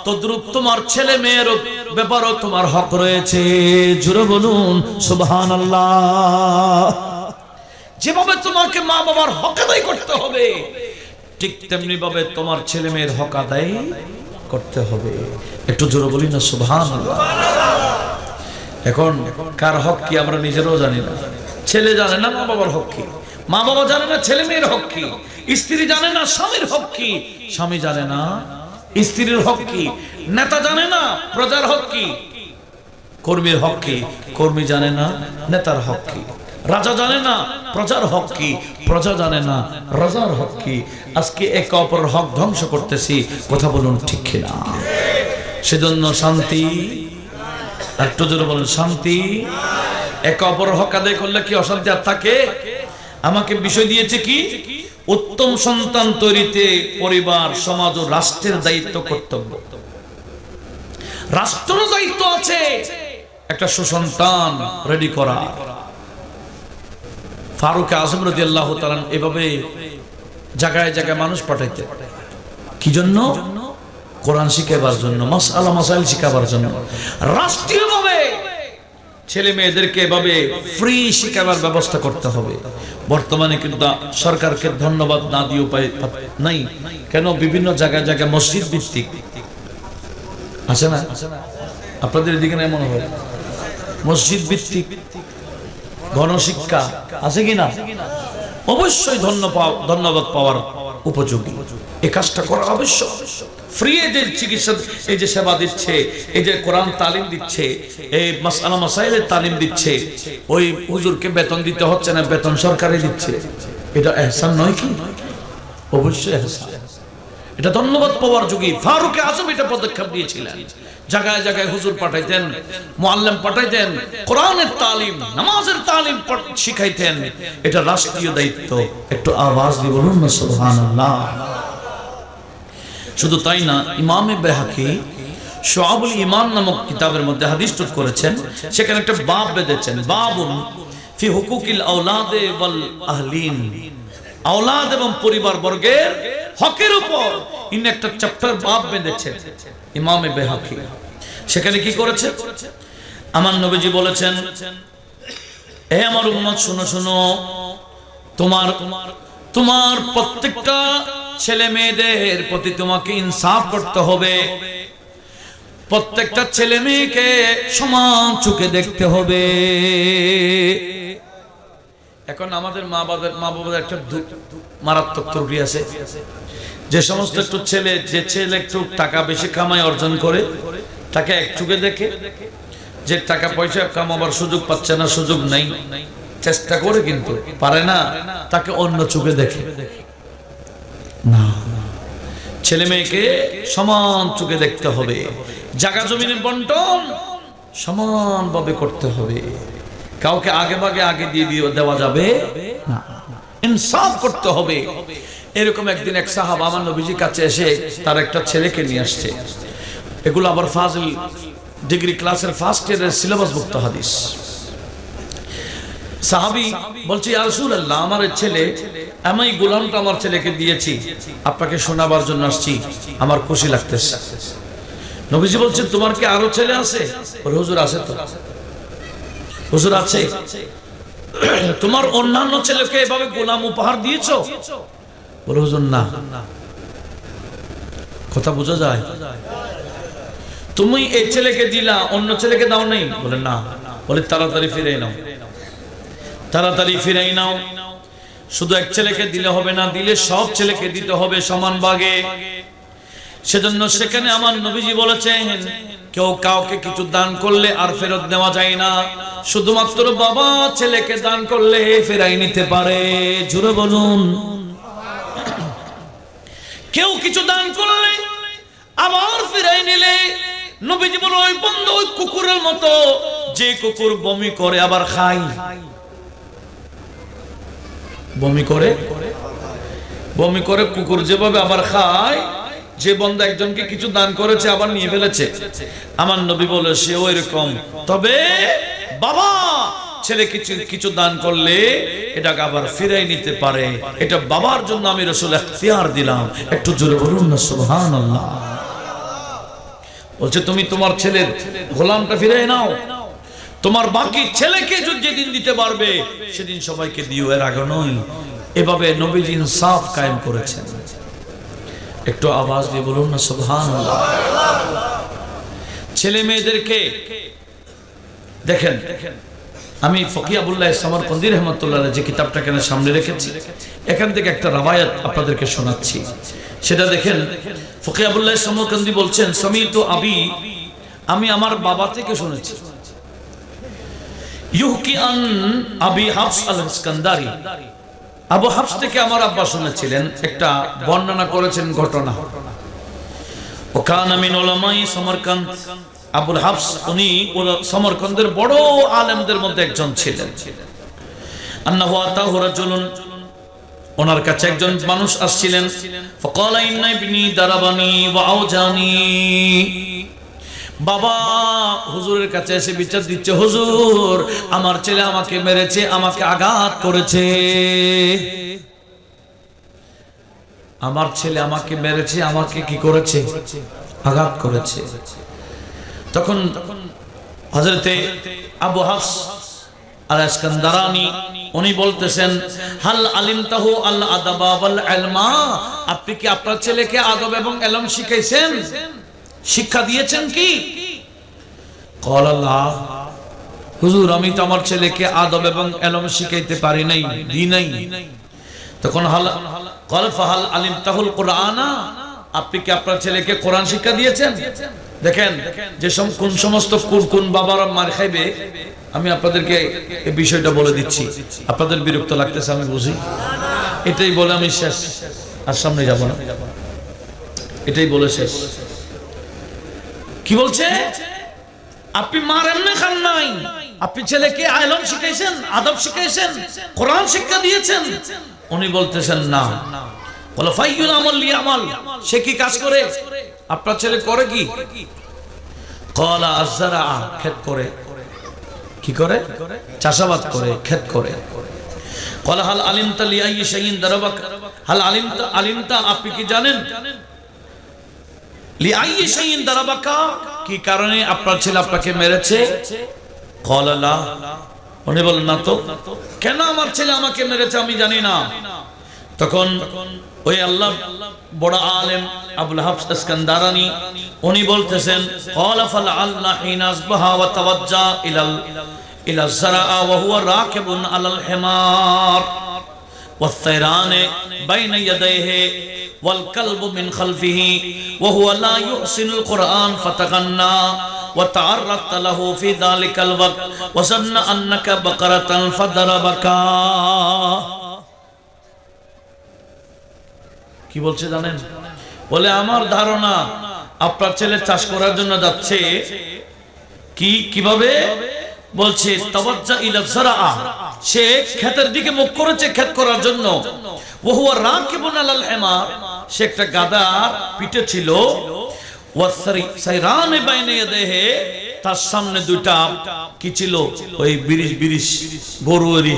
তদ্রূপ তোমার ছেলে মেয়ের ব্যাপারও তোমার হক রয়েছে। জোরে বলুন সুবহানাল্লাহ। যেভাবে তোমাকে মা বাবার হক আদায় করতে হবে ঠিক তেমনি ভাবে তোমার ছেলে মেয়ের হক আদায় করতে হবে। একটু জোরে বলি না সুবহানাল্লাহ। এখন কার হক কি আমরা নিজেরাও জানি না। ছেলে জানে না মা বাবার হক কি, মা বাবা জানে না ছেলে মেয়ের হক কি, স্ত্রী জানে না স্বামীর হক কি, স্বামী জানে না স্ত্রীর হক কি, নেতা জানে না প্রজার হক কি, কর্মীর হক কি, কর্মী জানে না নেতার হক কি, রাজা জানে না প্রজার হক কি, প্রজা জানে না রাজার হক কি। আজকে একে অপরের হক ধ্বংস করতেছি, কথা বলুন ঠিক কিনা? সেজন্য শান্তি, একটু জোরে বলুন শান্তি। একে অপরের হক আদায় করলে কি অশান্তি আর থাকে? আমাকে বিষয় দিয়েছে কি? উত্তম সন্তান তৈরিতে পরিবার, সমাজ ও রাষ্ট্রের দায়িত্ব, কর্তব্য। রাষ্ট্রের দায়িত্ব আছে, একটা সুসন্তান রেডি করা। ফারুক আজম রাদিয়াল্লাহু তাআলা এভাবে জায়গায় জায়গায় মানুষ পাঠাইতেন। কি জন্য? কোরআন শিখাবার জন্য, মাসআলা মাসাইল শিখাবার জন্য। রাষ্ট্রীয়ভাবে ছেলে মেয়েদেরকে এভাবে ফ্রি শিখাবার ব্যবস্থা করতে হবে। বর্তমানে কিন্তু সরকারকে ধন্যবাদ না দিয়ে উপায় নাই। কেন? বিভিন্ন জায়গায় জায়গায় মসজিদ ভিত্তিক আছে না? আপনাদের এদিকে নাই মনে হয়? মসজিদ ভিত্তিক গণশিক্ষা আছে কিনা? অবশ্যই ধন্যবাদ পাওয়ার উপযোগী। এই কাজটা করা আবশ্যক। ফ্রি যে চিকিৎসা, এই যে সেবা দিচ্ছে, এই যে কোরআন তালিম দিচ্ছে, এই মাসআলা মাসাইলের তালিম দিচ্ছে, ওই হুজুরকে বেতন দিতে হচ্ছে না, বেতন সরকারই দিচ্ছে। এটা ইহসান নয় কি? অবশ্যই ইহসান। এটা ধন্যবাদ পাওয়ার যোগ্য। ফারুক আজম এটা পদক্ষেপ নিয়েছিলেন। জায়গায় জায়গায় হুজুর পাঠাইতেন, মুআল্লিম পাঠাইতেন, কোরআনের তালিম, নামাজের তালিম শিখাইতেন। এটা রাষ্ট্রীয় দায়িত্ব। একটু আওয়াজ দিয়ে বলুন না সুবহানাল্লাহ। শুধু তাই না, ইমামে বাইহাকি শুআবুল ঈমান নামক কিতাবের মধ্যে হাদিস টুট করেছেন। সেখানে একটা বাব বেঁধেছেন, বাবুন ফি হুকুকিল আওলাদ ওয়াল আহলিন। আওলাদ এবং পরিবার বর্গের হকের উপর ইনি একটা চ্যাপ্টার বাব বেঁধেছেন ইমামে বাইহাকি। সেখানে কি করেছেন? আমার নবীজি বলেছেন, হে আমার উম্মত শুনো শুনো, তোমার প্রত্যেকটা ছেলে মেয়েদের প্রতি তোমাকে ইনসাফ করতে হবে। প্রত্যেকটা ছেলে মেয়েকে সমান চোখে দেখতে হবে। এখন আমাদের মা বাবার একটা মারাত্মক ত্রুটি আছে। যে সমস্ত একটু ছেলে, যে ছেলে একটু টাকা বেশি কামাই অর্জন করে, তাকে এক চোখে দেখে। যে টাকা পয়সা কামাবার সুযোগ পাচ্ছে না, সুযোগ নাই, চেষ্টা করে কিন্তু পারে না, তাকে অন্য চোখে দেখে না। ছেলে মেয়েকে সমান চোখে দেখতে হবে। জায়গা জমিনের বন্টন সমানভাবে করতে হবে। কাউকে আগে ভাগে আগে দিয়ে দেওয়া যাবে না, ইনসাফ করতে হবে। এরকম একদিন এক সাহাবা আমার নবীজির কাছে এসে তার একটা ছেলেকে নিয়ে আসছে। এগুলো আবার ফাজিল ডিগ্রি ক্লাসের ফার্স্ট ইয়ারের সিলেবাসভুক্ত হাদিস। সাহাবী বলছে, ইয়া রাসূলুল্লাহ, আমার ছেলে, আমি গোলামটা আমার ছেলেকে দিয়েছি, আপনাকে শোনাবার জন্য আসছি, আমার খুশি লাগতেছে। নবীজি বলছেন, তোমার কি আরো ছেলে আছে? বলে, হুজুর আছে তো। হুজুর আছে? তোমার অন্যান্য ছেলেকে এভাবে গোলাম উপহার দিয়েছো? বলে, হুজুর না। কথা বোঝা যায়? তুমি এই ছেলেকে দিলা, অন্য ছেলেকে দাও নাই? বলে, না। বলে, তাড়াতাড়ি ফিরে নাও, তাড়াতাড়ি ফিরে নাও। শুধু এক ছেলেকে দিলে হবে না, দিলে সব ছেলেকে দিতে হবে সমান ভাগে। সেজন্য সেখানে আমার নবীজি বলেছেন, কেউ কাউকে কিছু দান করলে আর ফেরত দেওয়া যায় না। শুধুমাত্র বাবা ছেলেকে দান করলে ফেরাই নিতে পারে। জোরে বলুন। কেউ কিছু দান করলে আবার ফেরাই নিলে, নবীজি বলে, ওই বন্ধু ওই কুকুরের মতো, যে কুকুর বমি করে আবার খায়। বমি করে কুকুর যেভাবে আবার খায়, যে বন্ধু একজনকে কিছু দান করেছে আবার নিয়ে ফেলেছে, আমার নবী বলে সে ওই রকম। তবে বাবা ছেলে কিছু দান করলে এটাকে আবার ফিরাই নিতে পারে। এটা বাবার জন্য আমি রাসূল ইখতিয়ার দিলাম। একটু জোরে বলুন না সুবহানাল্লাহ। বলছে, তুমি তোমার ছেলের গোলামটা ফিরাই নাও, তোমার বাকি ছেলেকে যেদিন দিতে পারবে সেদিন সবাইকে দিও, এর আগে নয়। এভাবে নবীজি ইনসাফ কায়েম করেছেন। একটু আওয়াজ দিয়ে বলুন না সুবহানাল্লাহ। ছেলে মেয়েদেরকে দেখেন, আমি ফকি আবুল্লাহ সামরকন্দি রাহমাতুল্লাহ যে কিতাবটা কেন সামনে রেখেছি, এখান থেকে একটা রাওয়ায়াত আপনাদেরকে শোনাচ্ছি। সেটা দেখেন, ফকি আবুল্লাহ সামরকন্দি বলছেন, সামিতু আবি, আমি আমার বাবা থেকে শুনেছি। ইউহকি আন আবি হাফস আল ইস্কান্দারি, আবু হাফস থেকে আমার আব্বা শুনেছিলেন, একটা বর্ণনা করেছেন ঘটনা। ওকানা মিন উলামাই সমরকান্দ, আবুল হাফস উনি সমরকান্দের বড় আলেমদের মধ্যে একজন ছিলেন। আন্নাহু আতাহু রাজুলুন, ওনার কাছে একজন মানুষ আসছিলেন। ফাকালা ইন্না ইবনি দারাবানি ওয়া আওজানি, বাবা হুজুরের কাছে এসে বিচার দিচ্ছে, হুজুর আমার ছেলে আমাকে মেরেছে, আমাকে আঘাত করেছে, আমার ছেলে আমাকে মেরেছে, আমাকে কি করেছে, আঘাত করেছে। তখন হযরতে আবু হাফস আল ইস্কান্দারানি উনি বলতেছেন, হাল আলিমতাহু আল আদাবা ওয়াল ইলমা, আপনি কি আপনার ছেলেকে আদব এবং ইলম শিখাইছেন, শিক্ষা দিয়েছেন কি? ক্বালা লা, হুজুর আমি তো আমার ছেলেকে আদব এবং ইলম শিখাইতে পারি নাই, দি নাই। তখন ক্বালা ফাহাল আলিমতাহুল কুরআনা, আপনি কি আপনার ছেলেকে কোরআন শিক্ষা দিয়েছেন? দেখেন যে কোন সমস্ত কোন বাবারা মার খাইবে, আমি আপনাদেরকে এই বিষয়টা বলে দিচ্ছি, আপনাদের বিরক্ত লাগতেছে আমি বুঝি, এটাই বলে আমি শেষ, আর সামনে যাব না, এটাই বলে শেষ। কি বলছে? আপনি মার এমনি খান নাই, আপনি ছেলেকে ইলম শিখাইছেন, আদব শিখাইছেন, কোরআন শিক্ষা দিয়েছেন? উনি বলতেছেন না। বলে ফাইয়ুল আমাল লি আমাল, সে কি কাজ করে? আপনার ছেলে করে কি? ক্বালা আযরা, ক্ষেত করে। কি করে? চাষাবাদ করে, ক্ষেত করে। ক্বালা হাল আলিমতা লি আইয়ি শাইইন দারাবাক, হাল আলিমতা আপনি কি জানেন লি আইয়ি শাইইন দারাবাকা, কি কারণে আপনার ছেলে আপনাকে মেরেছে? ক্বালা লা, উনি বলেন না তো। কেন আমার ছেলে আমাকে মেরেছে আমি জানি না। তখন ওই আল্লাহ বড় আলেম আবুল হাফস ইস্কান্দারানি উনি বলতেছেন, ক্বালা ফাল আল্লাহ হিনা আসবাহা ওয়া তাওয়াজ্জা ইলা যারা ওয়া হুয়া রাকিবুন আলাল হিমার ওয়াস সাইরানে বাইনা ইয়াদাইহি ওয়াল কালবু মিন খালফিহি ওয়া হুয়া লা ইউহসিনুল কুরআন ফাতাগান্না ওয়া তাআররাত লাহু ফি যালিকাল ওয়াক্ত ওয়া সান্না আন্নাকা বাকারাতান ফাদারাবাকা। কি বলছে জানেন? বলে আমার ধারণা আপনার ছেলে চাষ করার জন্য যাচ্ছে। কিভাবে বলছে? তাওয়াজ্জা ইলা যারা, সে ক্ষেতের দিকে মুখ করেছে ক্ষেত করার জন্য। ওয়া হুয়া রাকিবুন আলাল হিমার, সে একটা গাধার পিঠে ছিল। ওয়াস সাইরানে বাইনা ইয়াদাইহি, তার সামনে দুইটা কি ছিল? ওই বিরিশ গরুরি।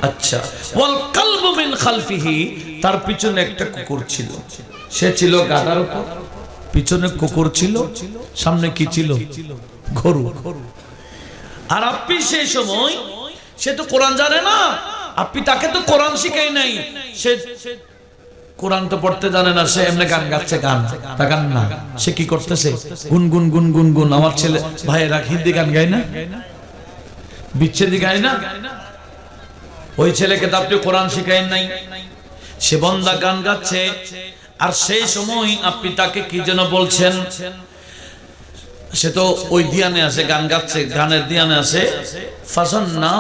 আচ্ছা, ওয়াল কালবু মিন খালফিহি, তার পিছনে একটা কুকুর ছিল। সে ছিল গাধার উপর, পিছনে কুকুর ছিল, সামনে কি ছিল? গরু। আর আপনি সেই সময়, সে তো কোরআন জানে না, আপনি তাকে তো কোরআন শিখাই নাই, সে কোরআন তো পড়তে জানে না, সে এমনি গান গাচ্ছে। গান তা গান না, সে কি করতেছে? গুনগুন গুনগুন গুন। আমার ছেলে ভাইয়েরা হিন্দি গান গায় না, বিচ্ছেদি গায় না? ওই ছেলেকে তো আপনি কোরআন শিখাইন নাই, সে বন্দা গান গাচ্ছে। আর সেই সময় আপনি তাকে কি যেন বলছেন, সে তো ওই ধ্যানে আছে, গান গাচ্ছে, গানের ধ্যানে আছে। ফাসান্না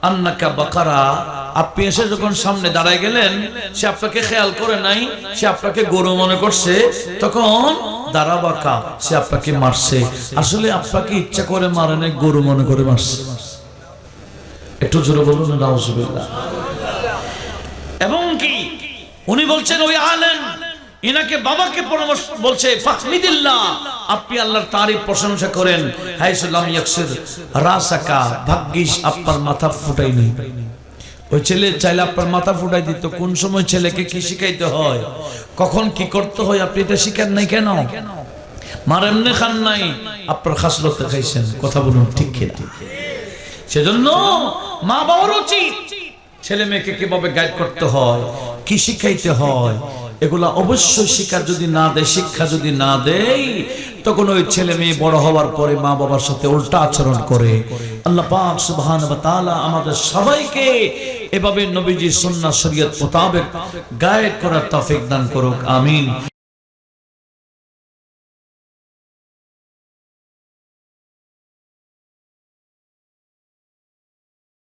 আন্নাকা বাকারা, আপনি এসে যখন সামনে দাঁড়ায় গেলেন, সে আপনাকে খেয়াল করে নাই, সে আপনাকে গরু মনে করছে। তখন দারাবাকা, সে আপনাকে মারছে। আসলে আপনাকে ইচ্ছা করে মারে নাই, গরু মনে করে মারছে। একটু জোরে বলুন নাউজুবিল্লাহ। এবং কি উনি বলছেন, ওই আলেম ইনাকে বাবাকে পরামর্শ বলছে, ফাহমিদিল্লাহ, আপনি আল্লাহর তারিফ প্রশংসা করেন। হাইসুলাম ইয়াকসির রাসাকা, ভাগ্যিস আপনার মাথা ফুটাই নেই। ওই ছেলে চাইলে আপনার মাথা ফুটাই দিত। কোন সময় ছেলেকে কি শিখাইতে হয়, কখন কি করতে হয়, আপনি এটা শিখেন নাই কেন? মার এমনি খান নাই, আপনার খাসলতে খাইছেন। কথা বলুন ঠিক কিনা? সেজন্য মা বাবার উচিত ছেলে মেয়েকে কিভাবে গাইড করতে হয়, কি শিখাইতে হয়, এগুলা অবশ্যই শিক্ষা যদি না দেয়, শিক্ষা যদি না দেয়, তখন ওই ছেলে মেয়ে বড় হওয়ার পরে মা বাবার সাথে উল্টা আচরণ করে। আল্লাহ পাক সুবহানাহু ওয়া তাআলা আমাদের সবাইকে এভাবে নবীজির সুন্নাহ শরীয়ত মোতাবেক গাইড করার তৌফিক দান করুক। আমিন।